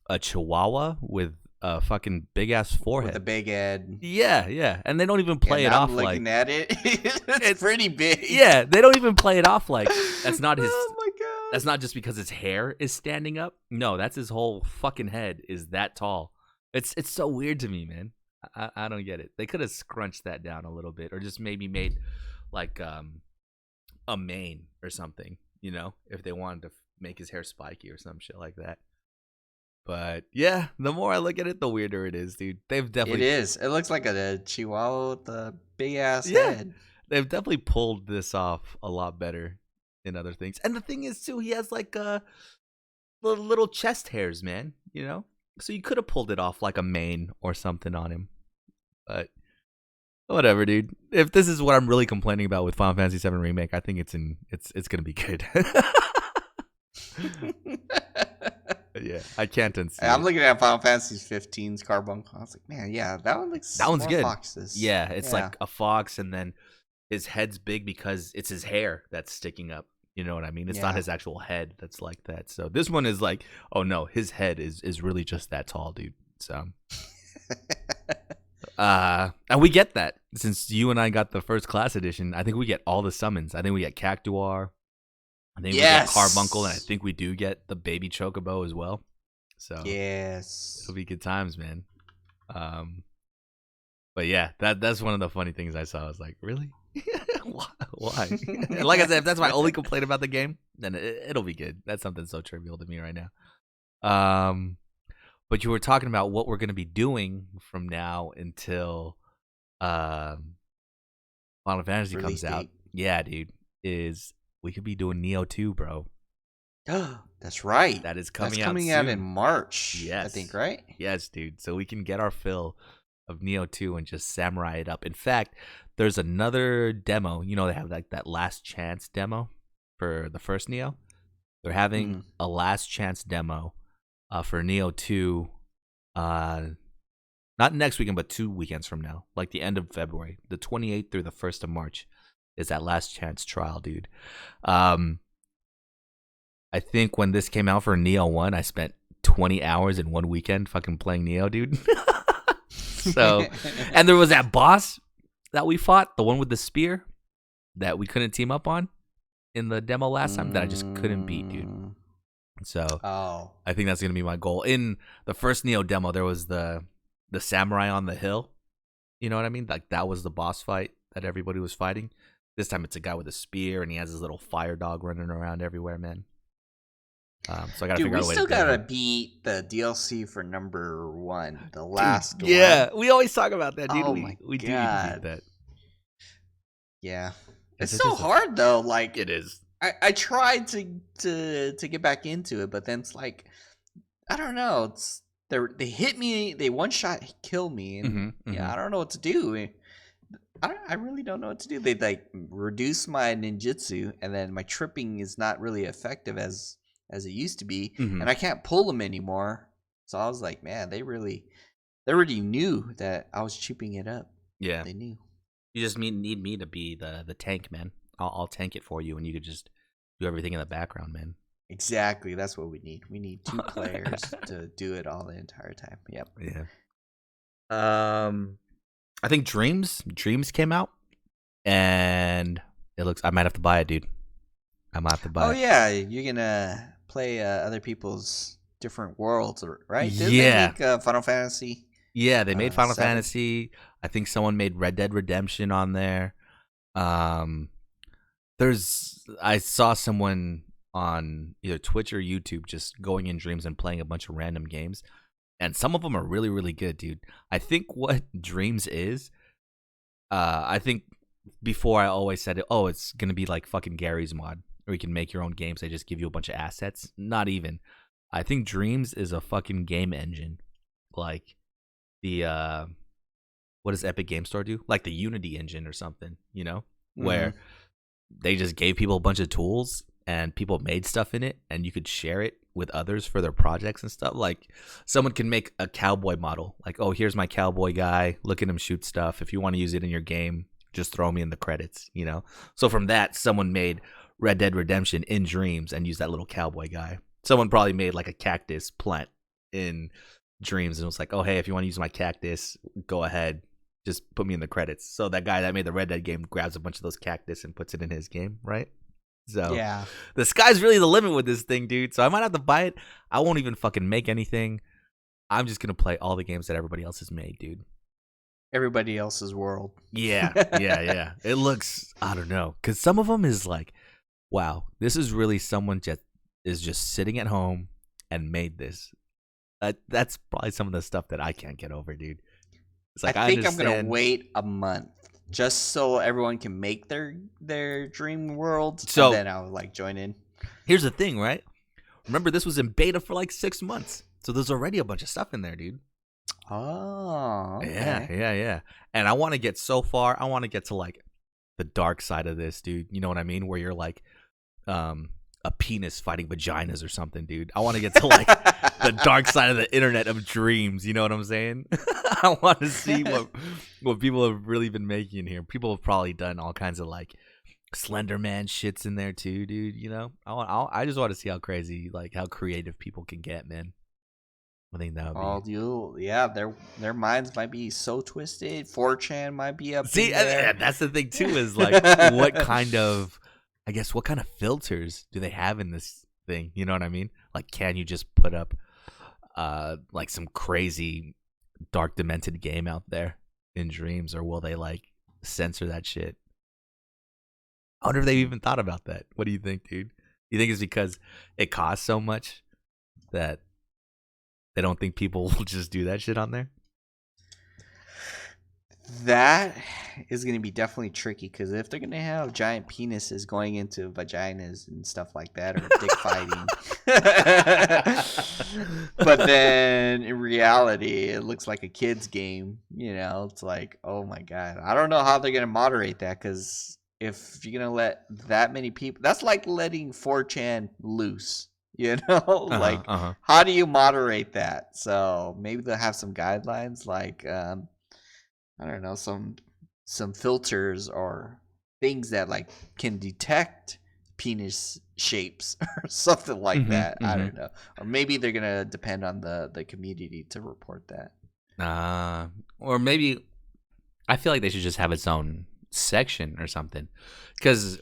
a Chihuahua with a fucking big ass forehead. With a big head. Yeah. And they don't even play it off like. I'm looking at it. It's pretty big. Yeah, they don't even play it off like that's not his. Oh my god. That's not just because his hair is standing up. No, that's his whole fucking head is that tall. It's so weird to me, man. I don't get it. They could have scrunched that down a little bit, or just maybe made like a mane or something. You know, if they wanted to make his hair spiky or some shit like that. But yeah, the more I look at it, the weirder it is, dude. They've definitely. It is. It looks like a Chihuahua with a big ass head. They've definitely pulled this off a lot better in other things. And the thing is, too, he has like little chest hairs, man. You know, so you could have pulled it off like a mane or something on him. But whatever, dude. If this is what I'm really complaining about with Final Fantasy VII Remake, I think it's gonna be good. Yeah, I can't unsee. I'm looking at Final Fantasy 15's Carbuncle. I was like, man, yeah, that one looks. That one's good. Foxes. Yeah, it's like a fox, and then his head's big because it's his hair that's sticking up. You know what I mean? It's not his actual head that's like that. So this one is like, oh no, his head is really just that tall, dude. So, and we get that since you and I got the first class edition. I think we get all the summons. I think we get Cactuar. I think we get Carbuncle, and I think we do get the baby Chocobo as well. So yes, it'll be good times, man. But yeah, that's one of the funny things I saw. I was like, really? Why? And like I said, if that's my only complaint about the game, then it'll be good. That's something so trivial to me right now. But you were talking about what we're going to be doing from now until Final Fantasy comes out. Yeah, dude, we could be doing Neo 2, bro. That's right. That is coming That's coming out in March. Yes. I think, right? Yes, dude. So we can get our fill of Neo 2 and just samurai it up. In fact, there's another demo. You know, they have like that last chance demo for the first Neo. They're having a last chance demo for Neo 2 not next weekend, but 2 weekends from now, like the end of February, the 28th through the 1st of March. Is that last chance trial, dude. I think when this came out for Neo 1, I spent 20 hours in 1 weekend fucking playing Neo, dude. So, and there was that boss that we fought, the one with the spear that we couldn't team up on in the demo last time that I just couldn't beat, dude. So, I think that's going to be my goal. In the first Neo demo, there was the samurai on the hill. You know what I mean? Like that was the boss fight that everybody was fighting. This time it's a guy with a spear, and he has his little fire dog running around everywhere, man. So I gotta figure out a way to. We still gotta beat the DLC for number 1, the last one. Yeah, we always talk about that, dude. Oh we my do need to beat that. Yeah, it's so hard though. Like it is. I tried to get back into it, but then it's like I don't know. It's they hit me. They one shot kill me, and I don't know what to do. I really don't know what to do. They like reduce my ninjutsu, and then my tripping is not really effective as it used to be, and I can't pull them anymore. So I was like, man, they already knew that I was cheaping it up. Yeah, they knew. You just need me to be the tank, man. I'll tank it for you, and you could just do everything in the background, man. Exactly, that's what we need. We need 2 players to do it all the entire time. Yep. Yeah. I think Dreams came out, and it looks. I might have to buy it, dude. I might have to buy it. Oh yeah, you're gonna play other people's different worlds, right? Didn't they make Final Fantasy? Yeah, they made Final Fantasy. I think someone made Red Dead Redemption on there. I saw someone on either Twitch or YouTube just going in Dreams and playing a bunch of random games. And some of them are really, really good, dude. I think what Dreams is, I think before I always said, it's going to be like fucking Gary's Mod, where you can make your own games. They just give you a bunch of assets. Not even. I think Dreams is a fucking game engine. Like the, what does Epic Game Store do? Like the Unity engine or something, you know? Where they just gave people a bunch of tools and people made stuff in it, and you could share it with others for their projects and stuff. Like someone can make a cowboy model, like, oh, here's my cowboy guy, look at him shoot stuff. If you want to use it in your game, just throw me in the credits, you know? So from that, someone made Red Dead Redemption in Dreams and used that little cowboy guy. Someone probably made like a cactus plant in Dreams and was like, oh, hey, if you want to use my cactus, go ahead, just put me in the credits. So that guy that made the Red Dead game grabs a bunch of those cactus and puts it in his game, right? So Yeah. the sky's really the limit with this thing, dude. So I might have to buy it. I won't even fucking make anything. I'm just gonna play all the games that everybody else has made, dude. Everybody else's world. Yeah. It looks, I don't know, because some of them is like, wow, this is really someone just sitting at home and made this. That's probably some of the stuff that I can't get over, dude. It's like I think I'm gonna understand- wait a month just so everyone can make their dream world. So- and then I'll like join in. Here's the thing, right? Remember, this was in beta for like 6 months, so there's already a bunch of stuff in there, dude. Oh, okay. Yeah. And I want to get so far. I want to get to like the dark side of this, dude. You know what I mean? Where you're like, a penis fighting vaginas or something, dude. I want to get to like the dark side of the internet of dreams. You know what I'm saying? I want to see what people have really been making here. People have probably done all kinds of like Slender Man shits in there too, dude. You know, I just want to see how crazy, like how creative people can get, man. I think that would be. Their minds might be so twisted. 4chan might be up. See, in there. and that's the thing too, is like what kind of filters do they have in this thing? You know what I mean? Like, can you just put up like some crazy dark demented game out there in Dreams, or will they like censor that shit? I wonder if they even thought about that. What do you think, dude? You think it's because it costs so much that they don't think people will just do that shit on there? That is going to be definitely tricky because if they're going to have giant penises going into vaginas and stuff like that, or dick fighting, but then in reality, it looks like a kid's game. You know, it's like, oh my god, I don't know how they're going to moderate that because if you're going to let that many people, that's like letting 4chan loose. You know, like how do you moderate that? So maybe they'll have some guidelines, like I don't know, some filters or things that like can detect penis shapes or something like that. I don't know, or maybe they're gonna depend on the community to report that. Or maybe I feel like they should just have its own section or something. Because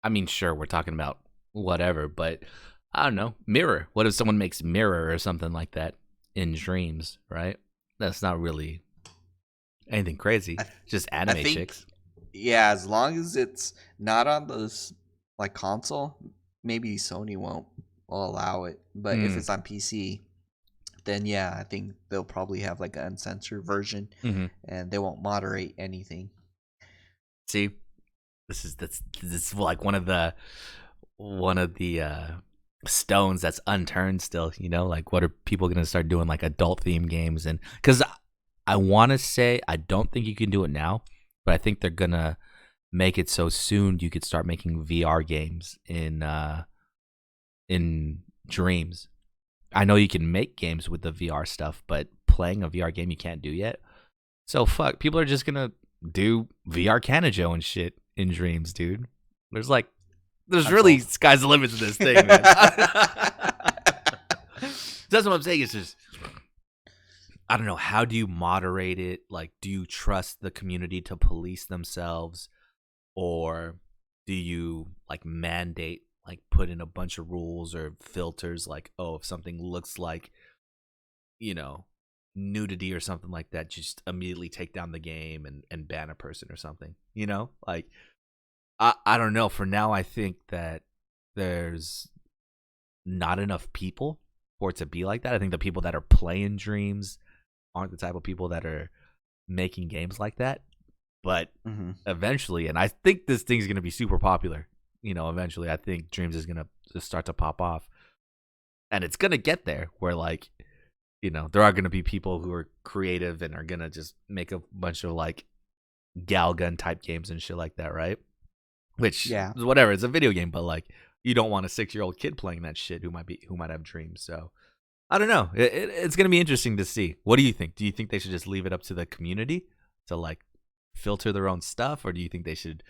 I mean, sure, we're talking about whatever, but I don't know, Mirror. What if someone makes Mirror or something like that in Dreams, right? That's not really anything crazy. Just anime chicks. Yeah, as long as it's not on those like console, maybe Sony will allow it. But if it's on PC, then yeah, I think they'll probably have like an uncensored version, and they won't moderate anything. See, this is like one of the stones that's unturned still, you know, like what are people gonna start doing, like adult themed games? And because I want to say, I don't think you can do it now, but I think they're gonna make it so soon you could start making VR games in Dreams. I know you can make games with the VR stuff, but playing a VR game you can't do yet. So fuck, people are just gonna do VR Kanajo and shit in Dreams, dude. There's really sky's the limit to this thing, man. That's what I'm saying. It's just, I don't know. How do you moderate it? Like, do you trust the community to police themselves? Or do you, like, mandate, like, put in a bunch of rules or filters? Like, oh, if something looks like, you know, nudity or something like that, just immediately take down the game and ban a person or something. You know? Like, I don't know. For now, I think that there's not enough people for it to be like that. I think the people that are playing Dreams aren't the type of people that are making games like that. But eventually, and I think this thing's going to be super popular, you know, eventually I think Dreams is going to start to pop off. And it's going to get there where, like, you know, there are going to be people who are creative and are going to just make a bunch of, like, Galgun type games and shit like that, right? Which, whatever, it's a video game, but like, you don't want a 6-year-old kid playing that shit who might have dreams. So I don't know. It's gonna be interesting to see. What do you think? Do you think they should just leave it up to the community to like filter their own stuff, or do you think they should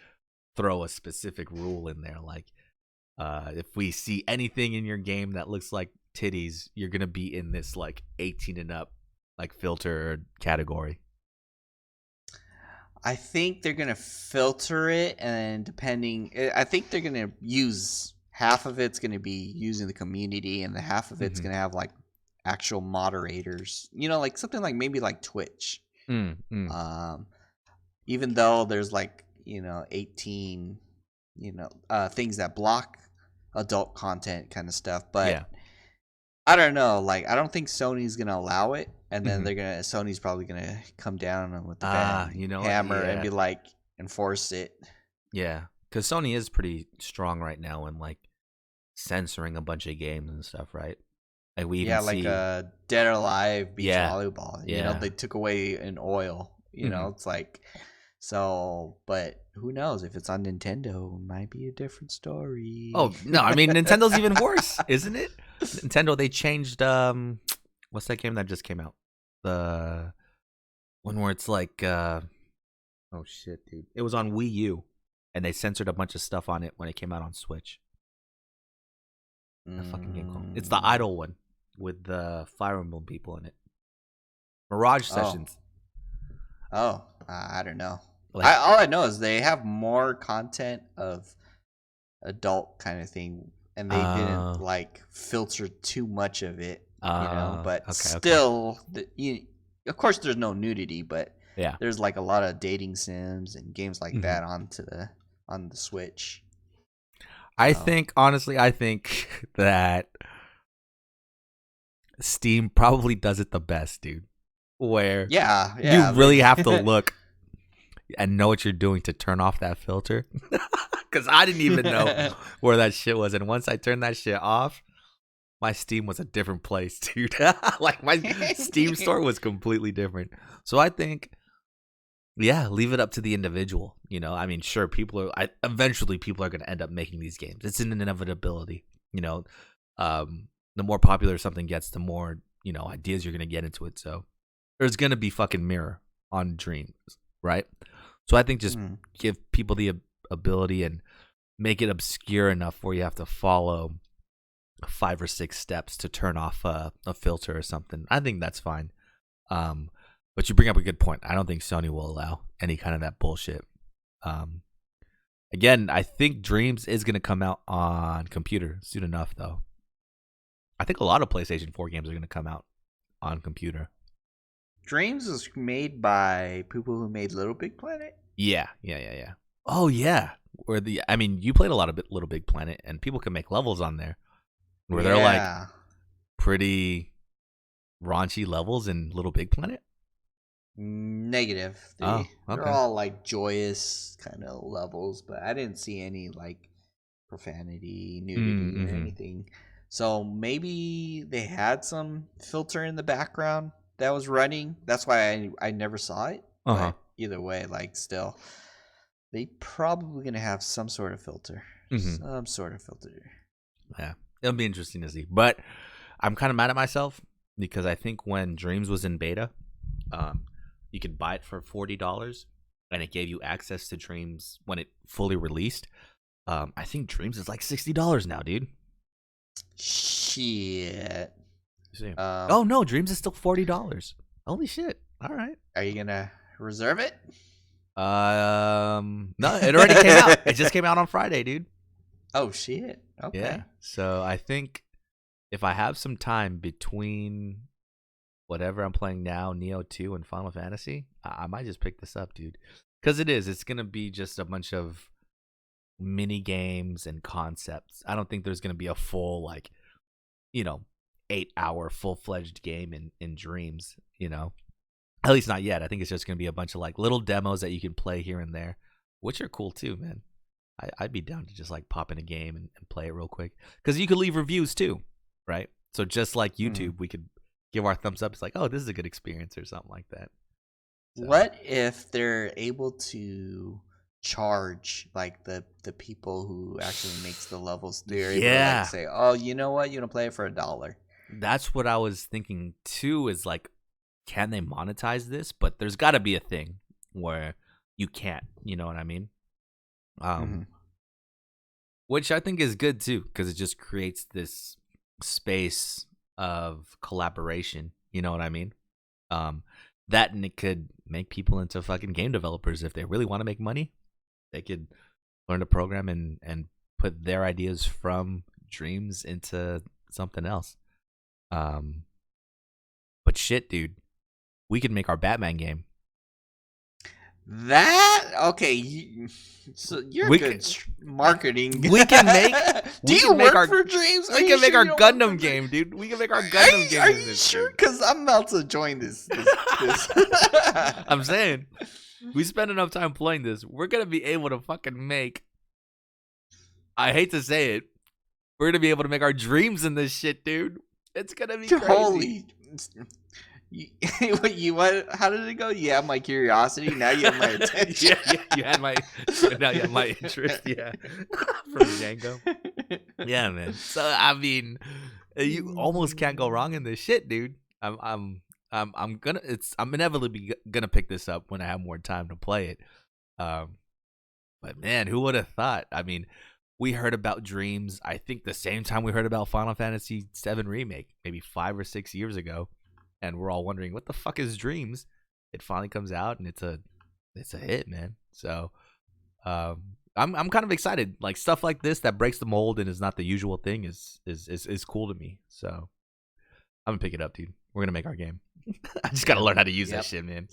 throw a specific rule in there, like if we see anything in your game that looks like titties, you're gonna be in this like 18 and up like filter category? I think they're gonna filter it, and I think they're gonna use half of it's gonna be using the community, and the half of it's Mm-hmm. gonna have like actual moderators. Like something like maybe like Twitch. Mm. Um, Even though there's like 18 things that block adult content kind of stuff, but Yeah. I don't know, like I don't think Sony's gonna allow it, and then Mm-hmm. Sony's probably gonna come down with the You know what? hammer and Yeah. be like, enforce it. Yeah. Because Sony is pretty strong right now in like censoring a bunch of games and stuff, right? Like we even Yeah, like see. Dead or Alive beach Yeah. volleyball. Yeah. They took away an oil. Mm-hmm. It's like, so, but who knows if it's on Nintendo? It might be a different story. Oh no, I mean Nintendo's even worse, isn't it? Nintendo, they changed what's that game that just came out? The one where it's like oh shit, dude. It was on Wii U and they censored a bunch of stuff on it when it came out on Switch. That fucking game called. It's the Idol one with the Fire Emblem people in it. Mirage Sessions. I don't know. Like All I know is they have more content of adult kind of thing, and they didn't like filter too much of it, But okay, still, of course, there's no nudity, but yeah. there's like a lot of dating sims and games like Mhm. that on the Switch. I think that Steam probably does it the best, dude. Where Yeah, you really have to look and know what you're doing to turn off that filter. Because I didn't even know where that shit was. And once I turned that shit off, my Steam was a different place, dude. Like my Steam store was completely different. So I think, yeah, leave it up to the individual. I mean, sure, eventually people are going to end up making these games. It's an inevitability. The more popular something gets, the more, ideas you're going to get into it. So there's going to be fucking mirror on Dreams, right? So I think just give people the ability and make it obscure enough where you have to follow 5 or 6 steps to turn off a filter or something. I think that's fine. But you bring up a good point. I don't think Sony will allow any kind of that bullshit. Again, I think Dreams is going to come out on computer soon enough, though. I think a lot of PlayStation 4 games are going to come out on computer. Dreams was made by people who made Little Big Planet. Yeah. Oh yeah, you played a lot of Little Big Planet, and people can make levels on there where they're like pretty raunchy levels in Little Big Planet. Negative. They're all like joyous kind of levels, but I didn't see any like profanity, nudity, or anything. So maybe they had some filter in the background that was running. That's why I never saw it. But either way, like still, they probably gonna have some sort of filter. Some sort of filter. Yeah, it'll be interesting to see. But I'm kind of mad at myself because I think when Dreams was in beta, you could buy it for $40, and it gave you access to Dreams when it fully released. I think Dreams is like $60 now, dude. Shit. Oh no, Dreams is still $40. Holy shit! All right. Are you gonna reserve it? No, it already came out. It just came out on Friday, dude. Oh shit. Okay. Yeah. So I think if I have some time between whatever I'm playing now, Neo 2 and Final Fantasy, I might just pick this up, dude. Because it's gonna be just a bunch of mini games and concepts. I don't think there's gonna be a full 8-hour full-fledged game in Dreams, At least not yet. I think it's just going to be a bunch of little demos that you can play here and there, which are cool too, man. I'd be down to just pop in a game and play it real quick. Because you could leave reviews too, right? So just like YouTube, we could give our thumbs up. It's like, oh, this is a good experience or something like that. So. What if they're able to charge like the people who actually makes the levels. They're able to Yeah. like say, oh, you know what, you want to play it for $1. That's what I was thinking too, is like, can they monetize this? But there's got to be a thing where you can't, you know what I mean? Mhm. Which I think is good too, because it just creates this space of collaboration, you know what I mean? That, and it could make people into fucking game developers if they really want to make money. They could learn to program and put their ideas from dreams into something else. But shit, dude, we could make our Batman game. That okay? So you're We good can- marketing. we can make- Do we you can make work our- for Dreams? We can make our Gundam game, dude. We can make our Gundam game. Are in you this sure? game. Because I'm about to join this. I'm saying, we spend enough time playing this, we're gonna be able to fucking make. I hate to say it, we're gonna be able to make our dreams in this shit, dude. It's gonna be crazy. Holy. You what? How did it go? You have my curiosity. Now you have my attention. yeah, you had my now you have my interest, yeah. From Django. Yeah, man. So I mean, you almost can't go wrong in this shit, dude. I'm inevitably gonna pick this up when I have more time to play it. But man, who would have thought? I mean, we heard about Dreams, I think the same time we heard about Final Fantasy VII Remake, maybe 5 or 6 years ago, and we're all wondering what the fuck is Dreams. It finally comes out and it's a hit, man. So I'm kind of excited. Like, stuff like this that breaks the mold and is not the usual thing is cool to me. So I'm gonna pick it up, dude. We're gonna make our game. I just gotta learn how to use that shit, man.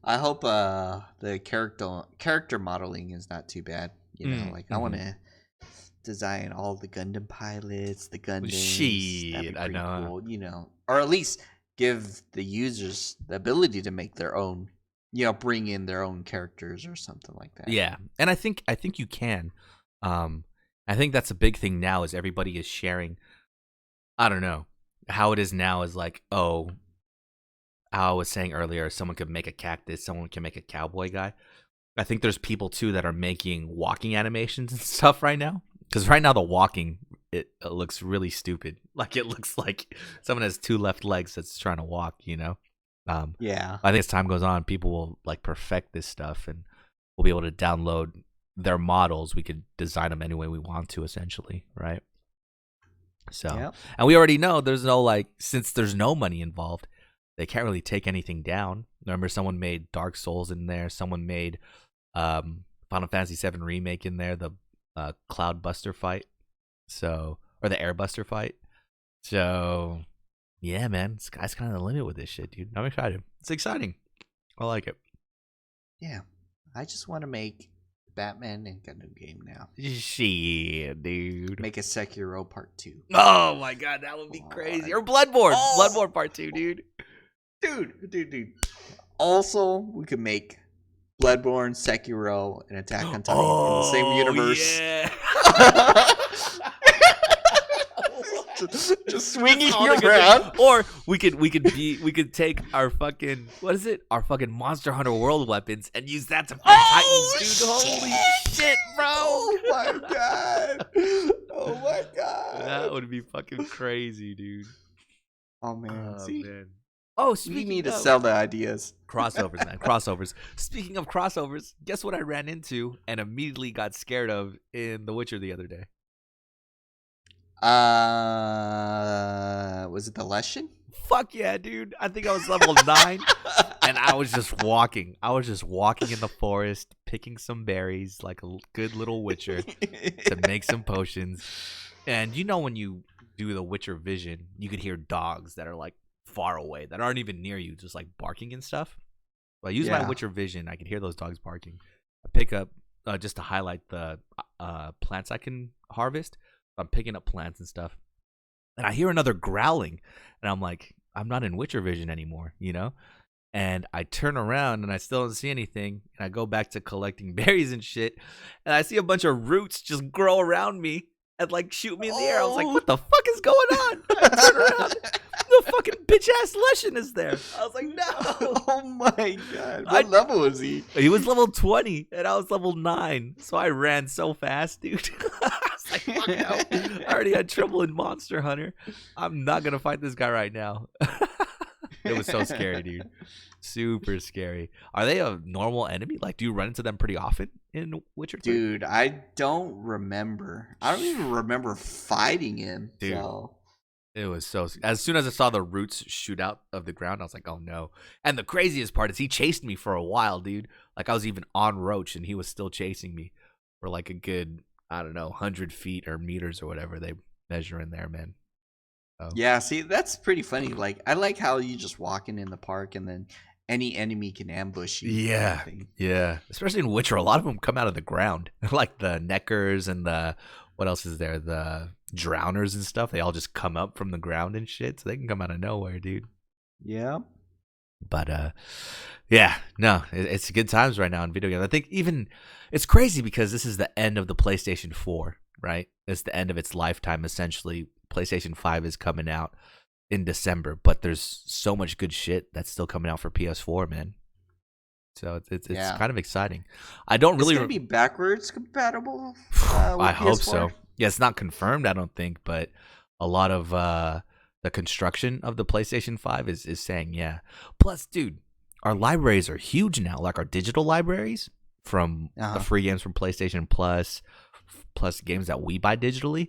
I hope the character modeling is not too bad. You know, I want to design all the Gundam pilots, the Gundams. Shit, I know. Cool, you know, or at least give the users the ability to make their own. You know, bring in their own characters or something like that. Yeah, and I think you can. I think that's a big thing now, is everybody is sharing. I don't know how it is now. Is like, oh, how I was saying earlier, someone could make a cactus, someone can make a cowboy guy. I think there's people too that are making walking animations and stuff right now. Because right now the walking, it looks really stupid. Like, it looks like someone has 2 left legs that's trying to walk. You know. Yeah. I think as time goes on, people will like perfect this stuff, and we'll be able to download their models. We could design them any way we want to, essentially, right? So, Yep. And we already know there's no, like, since there's no money involved, they can't really take anything down. Remember, someone made Dark Souls in there. Someone made Final Fantasy VII Remake in there, the Cloud Buster fight, or the Air Buster fight. So, yeah, man, sky's kind of the limit with this shit, dude. I'm excited. It's exciting. I like it. Yeah. I just want to make Batman and Gundam game now. Shit, dude. Make a Sekiro Part 2. Oh my god, that would be crazy. Or Bloodborne. Bloodborne Part 2, dude. Dude. Also, we could make Bloodborne, Sekiro, and Attack on Titan in the same universe. Yeah. just swinging All you the good around. things. Or we could take our fucking, what is it? Our fucking Monster Hunter World weapons and use that to fight Titans, dude. Holy shit, bro. Oh my god. Oh my god. That would be fucking crazy, dude. Oh man. See, man. Oh, we speaking need to of sell the ideas. crossovers, man. Crossovers. Speaking of crossovers, guess what I ran into and immediately got scared of in The Witcher the other day? Was it the Leshen? Fuck yeah, dude. I think I was level 9 and I was just walking. I was just walking in the forest, picking some berries like a good little witcher to make some potions. And you know, when you do the Witcher vision, you could hear dogs that are like far away, that aren't even near you, just like barking and stuff. So I use my Witcher vision. I can hear those dogs barking. I pick up, just to highlight the plants I can harvest. I'm picking up plants and stuff. And I hear another growling. And I'm like, I'm not in Witcher vision anymore, you know? And I turn around and I still don't see anything. And I go back to collecting berries and shit. And I see a bunch of roots just grow around me and like shoot me in the air. I was like, what the fuck is going on? I turn around. The fucking bitch ass Lushan is there. I was like, no. Oh my god. What level was he? He was level 20 and I was level 9. So I ran so fast, dude. I was like, fuck no. I already had trouble in Monster Hunter. I'm not going to fight this guy right now. It was so scary, dude. Super scary. Are they a normal enemy? Like, do you run into them pretty often in Witcher 3? Dude, I don't remember. I don't even remember fighting him. Dude. So. It was so. As soon as I saw the roots shoot out of the ground, I was like, "Oh no!" And the craziest part is he chased me for a while, dude. Like I was even on Roach, and he was still chasing me for like a good, I don't know, 100 feet or meters or whatever they measure in there, man. So. Yeah, see, that's pretty funny. Like, I like how you just walking in the park and then any enemy can ambush you. Yeah, yeah. Especially in Witcher, a lot of them come out of the ground, like the Neckers and the what else is there? The Drowners and stuff. They all just come up from the ground and shit, so they can come out of nowhere, dude. Yeah. But yeah, no, it's good times right now in video games. I think even it's crazy because this is the end of the PlayStation 4, right? It's the end of its lifetime essentially. PlayStation 5 is coming out in December, but there's so much good shit that's still coming out for PS4, man. So it's kind of exciting. I don't really. It's gonna be backwards compatible. I hope PS4? so. Yeah, it's not confirmed, I don't think, but a lot of the construction of the PlayStation 5 is saying yeah. Plus, dude, our libraries are huge now. Like our digital libraries from the free games from PlayStation Plus games that we buy digitally.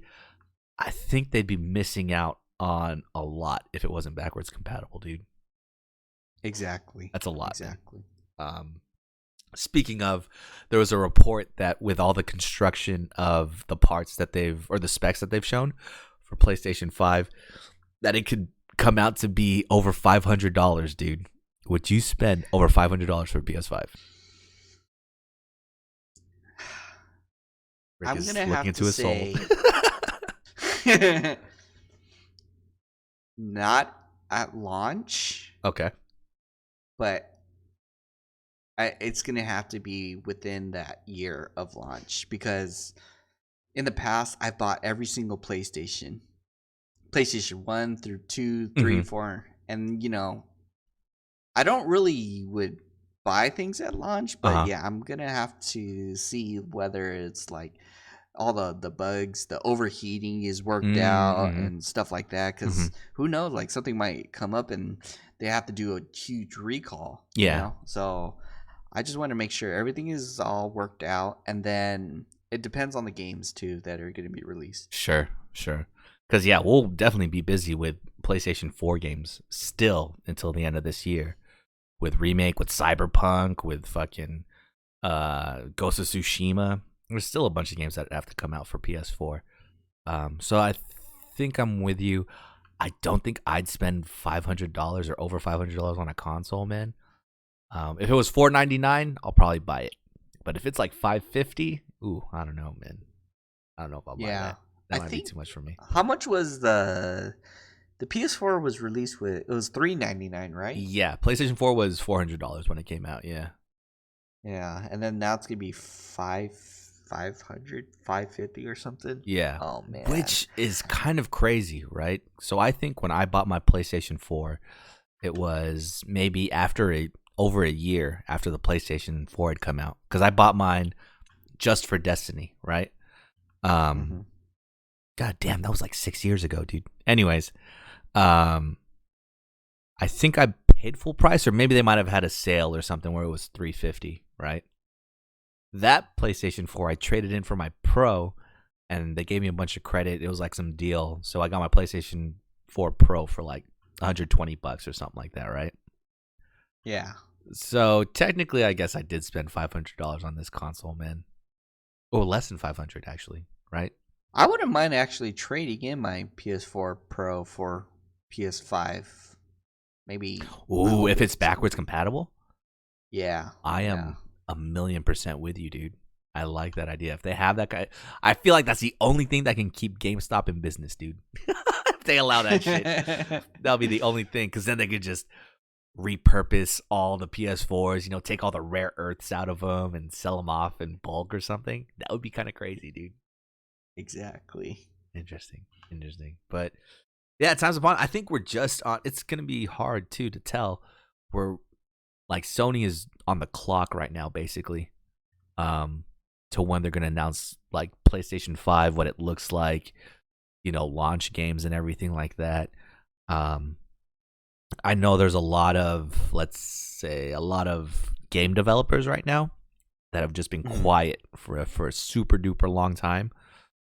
I think they'd be missing out on a lot if it wasn't backwards compatible, dude. Exactly. That's a lot. Exactly. Speaking of, there was a report that with all the construction of the parts that or the specs that they've shown for PlayStation 5, that it could come out to be over $500, dude. Would you spend over $500 for a PS5? Rick I'm is gonna looking have into to his say, not at launch. Okay. But it's going to have to be within that year of launch because in the past, I bought every single PlayStation 1 through 2, 3, 4. And, you know, I don't really would buy things at launch, but yeah, I'm going to have to see whether it's like all the bugs, the overheating is worked out and stuff like that. Because who knows, like something might come up and they have to do a huge recall. Yeah. You know? So I just want to make sure everything is all worked out, and then it depends on the games too that are going to be released. Sure. Because yeah, we'll definitely be busy with PlayStation 4 games still until the end of this year, with Remake, with Cyberpunk, with fucking Ghost of Tsushima. There's still a bunch of games that have to come out for PS4. So I think I'm with you. I don't think I'd spend $500 or over $500 on a console, man. If it was $499, I'll probably buy it. But if it's like $550, I don't know, man. I don't know if I'll buy that. That might be too much for me. How much was the PS4 was released with? It was $399, right? Yeah, PlayStation 4 was $400 when it came out. Yeah. Yeah, and then now it's gonna be $500, $550 or something. Yeah. Oh man. Which is kind of crazy, right? So I think when I bought my PlayStation 4, it was maybe over a year after the PlayStation 4 had come out, because I bought mine just for Destiny, right? God damn, that was like 6 years ago, dude. Anyways, I think I paid full price, or maybe they might have had a sale or something where it was $350, right? That PlayStation 4 I traded in for my Pro, and they gave me a bunch of credit. It was like some deal, so I got my PlayStation 4 Pro for like $120 or something like that, right? Yeah. So technically, I guess I did spend $500 on this console, man. Or less than 500, actually, right? I wouldn't mind actually trading in my PS4 Pro for PS5. Maybe. Ooh, if it's backwards compatible? Yeah. I am 1,000,000% with you, dude. I like that idea. If they have that guy, I feel like that's the only thing that can keep GameStop in business, dude. If they allow that shit, that'll be the only thing. Because then they could just repurpose all the PS4s, take all the rare earths out of them and sell them off in bulk or something. That would be kind of crazy, dude. Exactly. Interesting. But Yeah, time's upon. I think we're just on. It's gonna be hard too to tell. We're like Sony is on the clock right now, basically, to when they're gonna announce like PlayStation 5, what it looks like, launch games and everything like that. Um, I know there's a lot of, let's say, a lot of game developers right now that have just been quiet for a super duper long time.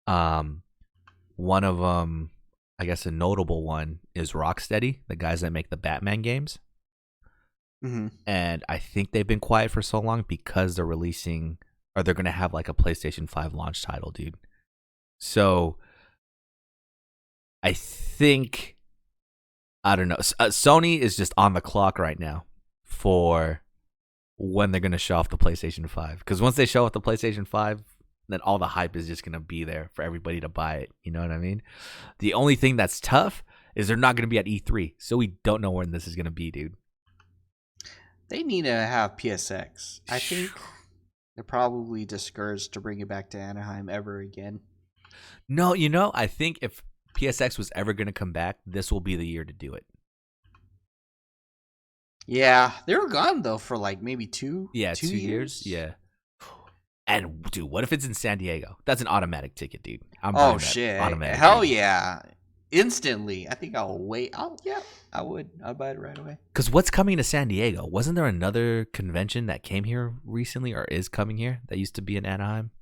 One of them, I guess a notable one, is Rocksteady, the guys that make the Batman games. Mm-hmm. And I think they've been quiet for so long because they're releasing, or they're going to have like a PlayStation 5 launch title, dude. So I think, I don't know. Sony is just on the clock right now for when they're going to show off the PlayStation 5. Because once they show off the PlayStation 5, then all the hype is just going to be there for everybody to buy it. You know what I mean? The only thing that's tough is they're not going to be at E3. So we don't know when this is going to be, dude. They need to have PSX. I think they're probably discouraged to bring it back to Anaheim ever again. No, I think if PSX was ever going to come back, this will be the year to do it. Yeah, they were gone though for like maybe two years. Yeah. And dude, what if it's in San Diego? That's an automatic ticket, dude. Oh shit! Hell yeah! Instantly. I think I'll wait. I would. I'd buy it right away. Because what's coming to San Diego? Wasn't there another convention that came here recently, or is coming here, that used to be in Anaheim?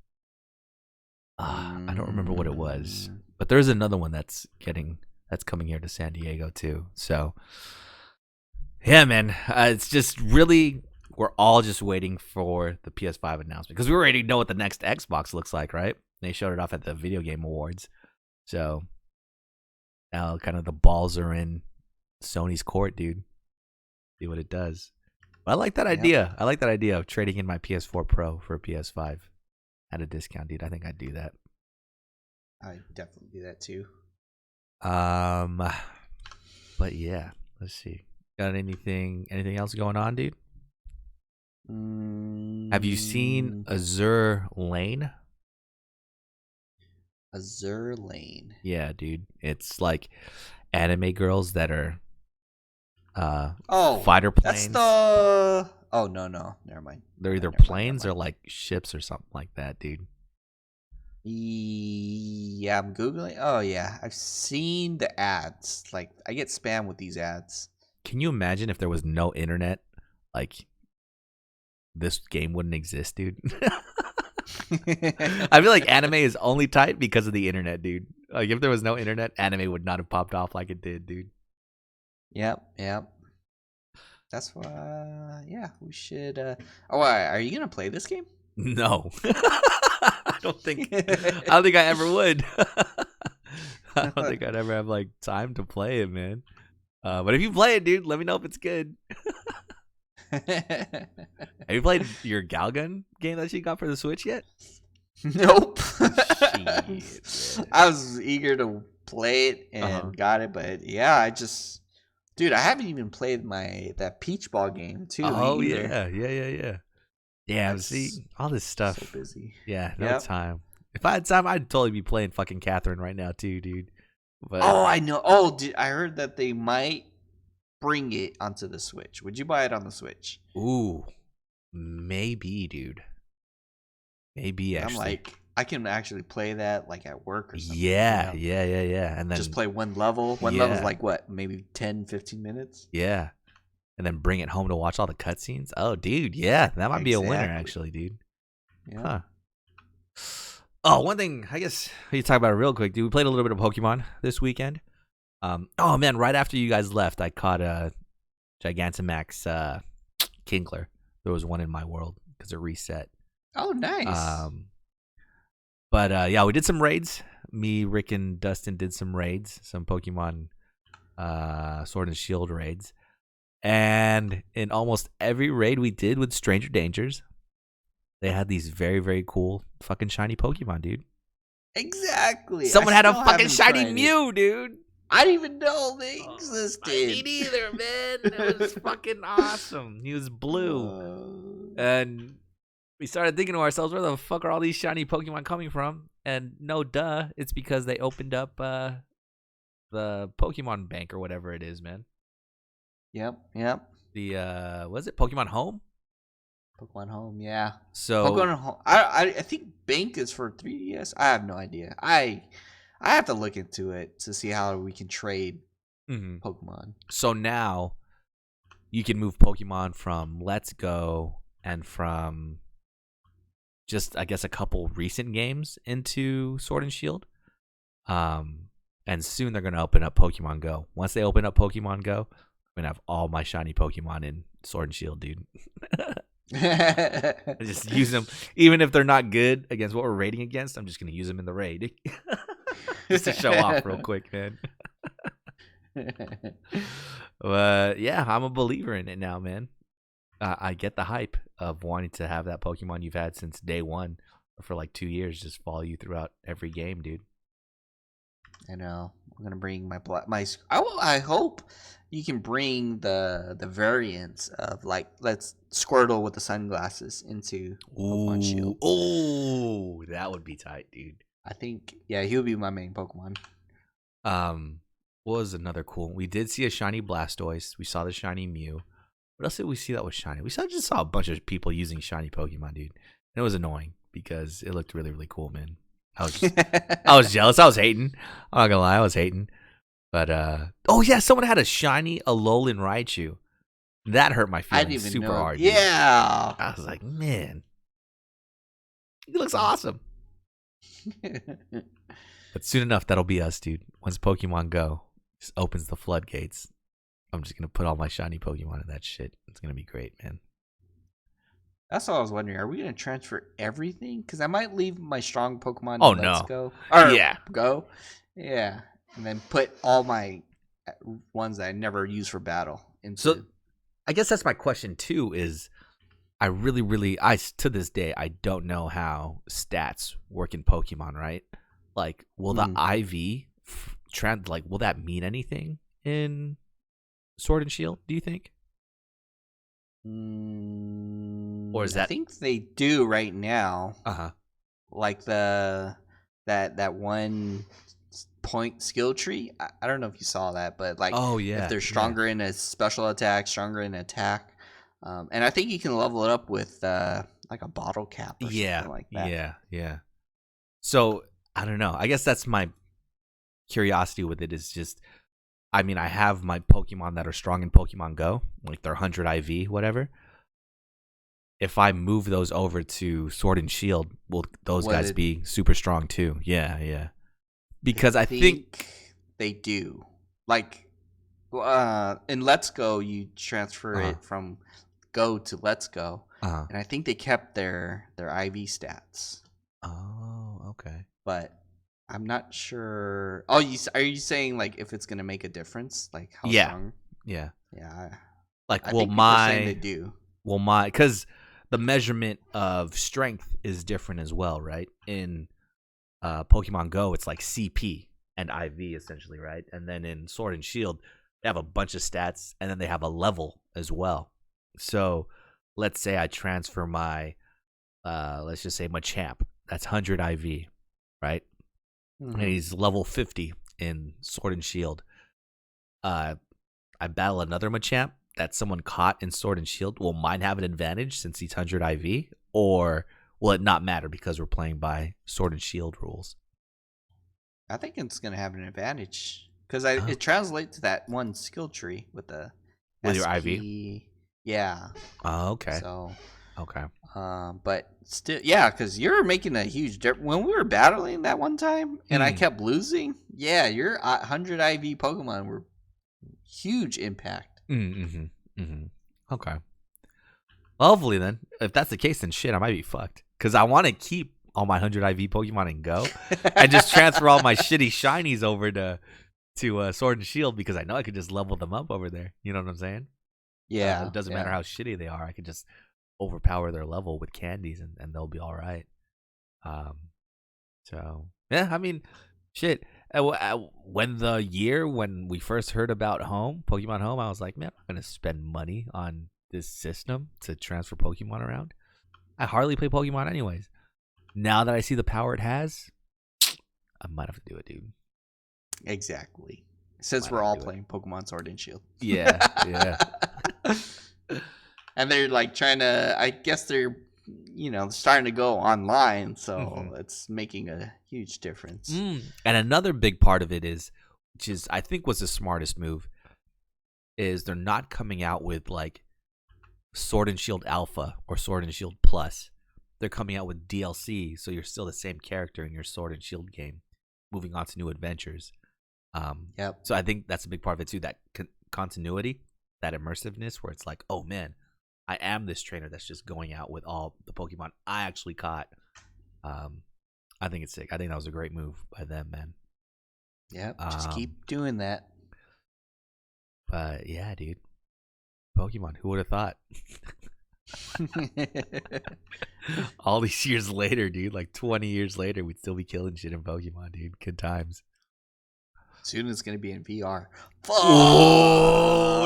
I don't remember what it was, but there's another one that's coming here to San Diego too. So yeah, man, it's just really, we're all just waiting for the PS5 announcement, because we already know what the next Xbox looks like, right? They showed it off at the Video Game Awards. So now kind of the balls are in Sony's court, dude. See what it does. But I like that idea. I like that idea of trading in my PS4 Pro for a PS5 at a discount, dude. I think I'd do that. I'd definitely do that too. But yeah, let's see. Got anything else going on, dude? Have you seen Azur Lane? Azur Lane. Yeah, dude. It's like anime girls that are fighter planes. That's the... Oh, no. Never mind. They're either planes or like ships or something like that, dude. Yeah, I'm Googling. Oh, yeah. I've seen the ads. Like, I get spam with these ads. Can you imagine if there was no internet? Like, this game wouldn't exist, dude. I feel like anime is only tight because of the internet, dude. Like, if there was no internet, anime would not have popped off like it did, dude. Yep. That's why, we should. Are you gonna play this game? No, I don't think I ever would. I don't think I'd ever have like time to play it, man. But if you play it, dude, let me know if it's good. Have you played your Galgun game that you got for the Switch yet? Nope. Shit, I was eager to play it and got it, but yeah, dude, I haven't even played that Peach Ball game too. Oh either. Yeah. Yeah, see all this stuff. So busy. Yeah, no time. If I had time, I'd totally be playing fucking Catherine right now too, dude. But I know. Oh, dude, I heard that they might bring it onto the Switch. Would you buy it on the Switch? Ooh, maybe, dude. Maybe actually. I'm like, I can actually play that like at work or something. Yeah. And then just play one level. One level's like what? Maybe 10, 15 minutes? Yeah. And then bring it home to watch all the cutscenes. Oh, dude, yeah. That might be a winner, actually, dude. Yeah. Huh. Oh, one thing, I guess we talk about it real quick, dude. We played a little bit of Pokemon this weekend. Oh, man, right after you guys left, I caught a Gigantamax Kingler. There was one in my world because it reset. Oh, nice. But yeah, we did some raids. Me, Rick, and Dustin did some raids, some Pokemon Sword and Shield raids. And in almost every raid we did with Stranger Dangers, they had these very, very cool fucking shiny Pokemon, dude. Exactly. Someone had a fucking shiny Mew, dude. I didn't even know they existed. I didn't either, man. It was fucking awesome. He was blue. And we started thinking to ourselves, where the fuck are all these shiny Pokemon coming from? And no duh, it's because they opened up the Pokemon Bank or whatever it is, man. Yep. The was it Pokemon Home? Pokemon Home, yeah. So Pokemon Home. I think Bank is for 3DS. I have no idea. I have to look into it to see how we can trade mhm. Pokemon. So now you can move Pokemon from Let's Go and from just I guess a couple recent games into Sword and Shield. And soon they're gonna open up Pokemon Go. Once they open up Pokemon Go, I'm gonna have all my shiny Pokemon in Sword and Shield, dude. I just use them, even if they're not good against what we're raiding against. I'm just gonna use them in the raid, just to show off real quick, man. But yeah, I'm a believer in it now, man. I get the hype of wanting to have that Pokemon you've had since day one, or for like 2 years, just follow you throughout every game, dude. I know. I'm gonna bring I hope you can bring the variants of like let's Squirtle with the sunglasses into Pokemon Shield. Oh, that would be tight, dude. I think he'll be my main Pokemon. What was another cool? We did see a shiny Blastoise. We saw the shiny Mew. What else did we see that was shiny? Just saw a bunch of people using shiny Pokemon, dude. And it was annoying because it looked really, really cool, man. I was jealous. I was hating. I'm not gonna lie, I was hating. But oh yeah, someone had a shiny Alolan Raichu. That hurt my I didn't feelings even super know. hard. Dude. Yeah. I was like, man, he looks awesome. But soon enough, that'll be us, dude. Once Pokemon Go just opens the floodgates, I'm just gonna put all my shiny Pokemon in that shit. It's gonna be great, man. That's all I was wondering. Are we gonna transfer everything? Because I might leave my strong Pokemon. Oh, Let's no. Go. Go. Yeah, and then put all my ones that I never use for battle into. So, I guess that's my question too. Is I really, to this day, I don't know how stats work in Pokemon. Right? Like, will the IV will that mean anything in Sword and Shield? Do you think? Or is that? I think they do right now. Like that 1 point skill tree. I don't know if you saw that, but like, oh yeah, if they're stronger in a special attack, stronger in attack, and I think you can level it up with like a bottle cap or something like that. Yeah. So I don't know. I guess that's my curiosity with it. Is just, I mean, I have my Pokemon that are strong in Pokemon Go, like they're 100 IV, whatever. If I move those over to Sword and Shield, will those guys be super strong too? Yeah. Because I think they do. Like, in Let's Go, you transfer it from Go to Let's Go, and I think they kept their IV stats. Oh, okay. But I'm not sure. Oh, are you saying like if it's gonna make a difference, like how strong? Yeah. Like, they do. Well, because the measurement of strength is different as well, right? In Pokemon Go, it's like CP and IV essentially, right? And then in Sword and Shield, they have a bunch of stats, and then they have a level as well. So let's say I transfer my, let's just say Machamp. That's 100 IV, right? And he's level 50 in Sword and Shield. I battle another Machamp that someone caught in Sword and Shield. Will mine have an advantage since he's 100 IV? Or will it not matter because we're playing by Sword and Shield rules? I think it's going to have an advantage because it translates to that one skill tree with the with SP. your IV. Yeah. Oh, okay. So. Okay. But still, yeah, because you're making a huge difference. When we were battling that one time and I kept losing, yeah, your 100 IV Pokemon were huge impact. Okay. Well, hopefully then, if that's the case, then shit, I might be fucked. Because I want to keep all my 100 IV Pokemon and Go and just transfer all my shitty shinies over to Sword and Shield because I know I could just level them up over there. You know what I'm saying? Yeah. It doesn't matter how shitty they are. I could just overpower their level with candies and they'll be all right. So yeah, I mean, shit. When we first heard about Pokemon Home, I was like, man, I'm gonna spend money on this system to transfer Pokemon around. I hardly play Pokemon anyways. Now that I see the power it has, I might have to do it, dude. Exactly. Since Why we're not all do it? playing Pokemon Sword and Shield. Yeah, yeah. And they're like trying to, I guess they're, starting to go online. So it's making a huge difference. And another big part of it is, which is I think was the smartest move, is they're not coming out with like Sword and Shield Alpha or Sword and Shield Plus. They're coming out with DLC, so you're still the same character in your Sword and Shield game, moving on to new adventures. Yep. So I think that's a big part of it too, that continuity, that immersiveness, where it's like, oh man, I am this trainer that's just going out with all the Pokemon I actually caught. I think it's sick. I think that was a great move by them, man. Yep. Just keep doing that. But yeah, dude. Pokemon, who would have thought? All these years later, dude, like 20 years later, we'd still be killing shit in Pokemon, dude. Good times. Soon it's going to be in VR. Oh,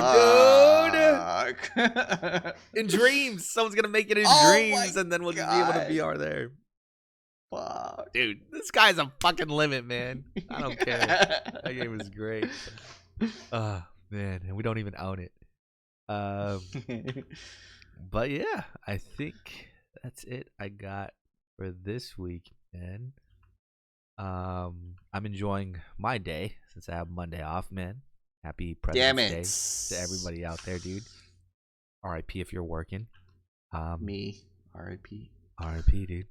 dude. In dreams. Someone's going to make it in dreams, and then we'll just be able to VR there. Fuck. Dude, this guy's a fucking limit, man. I don't care. That game was great. Oh, man. And we don't even own it. But yeah, I think that's it I got for this week, man. I'm enjoying my day since I have Monday off, man. Happy President's Day to everybody out there, dude. RIP if you're working. Me, RIP. RIP, dude.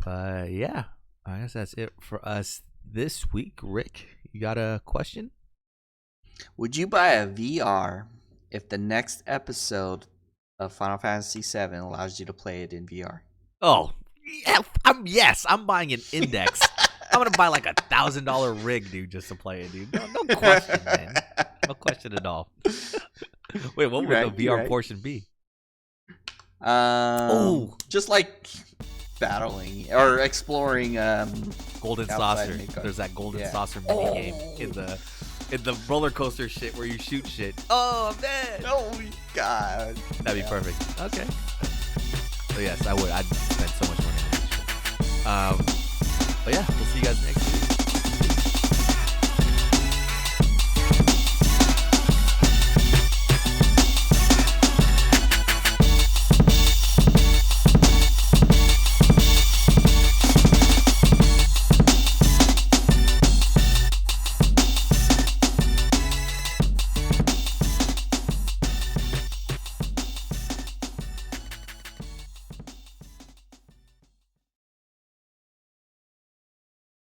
But yeah, I guess that's it for us this week. Rick, you got a question? Would you buy a VR if the next episode of Final Fantasy VII allows you to play it in VR? Oh, yeah, I'm buying an Index. I'm gonna buy like $1,000 rig, dude, just to play it, dude. No question, man. No question at all. Wait, what would the VR portion be? Just like battling or exploring. Golden Saucer. There's that Golden Saucer mini game in the roller coaster shit where you shoot shit. Oh, I'm dead. Oh my god. That'd be perfect. Okay. So yes, I would. I'd spend so much money on this shit. But yeah, we'll see you guys next week.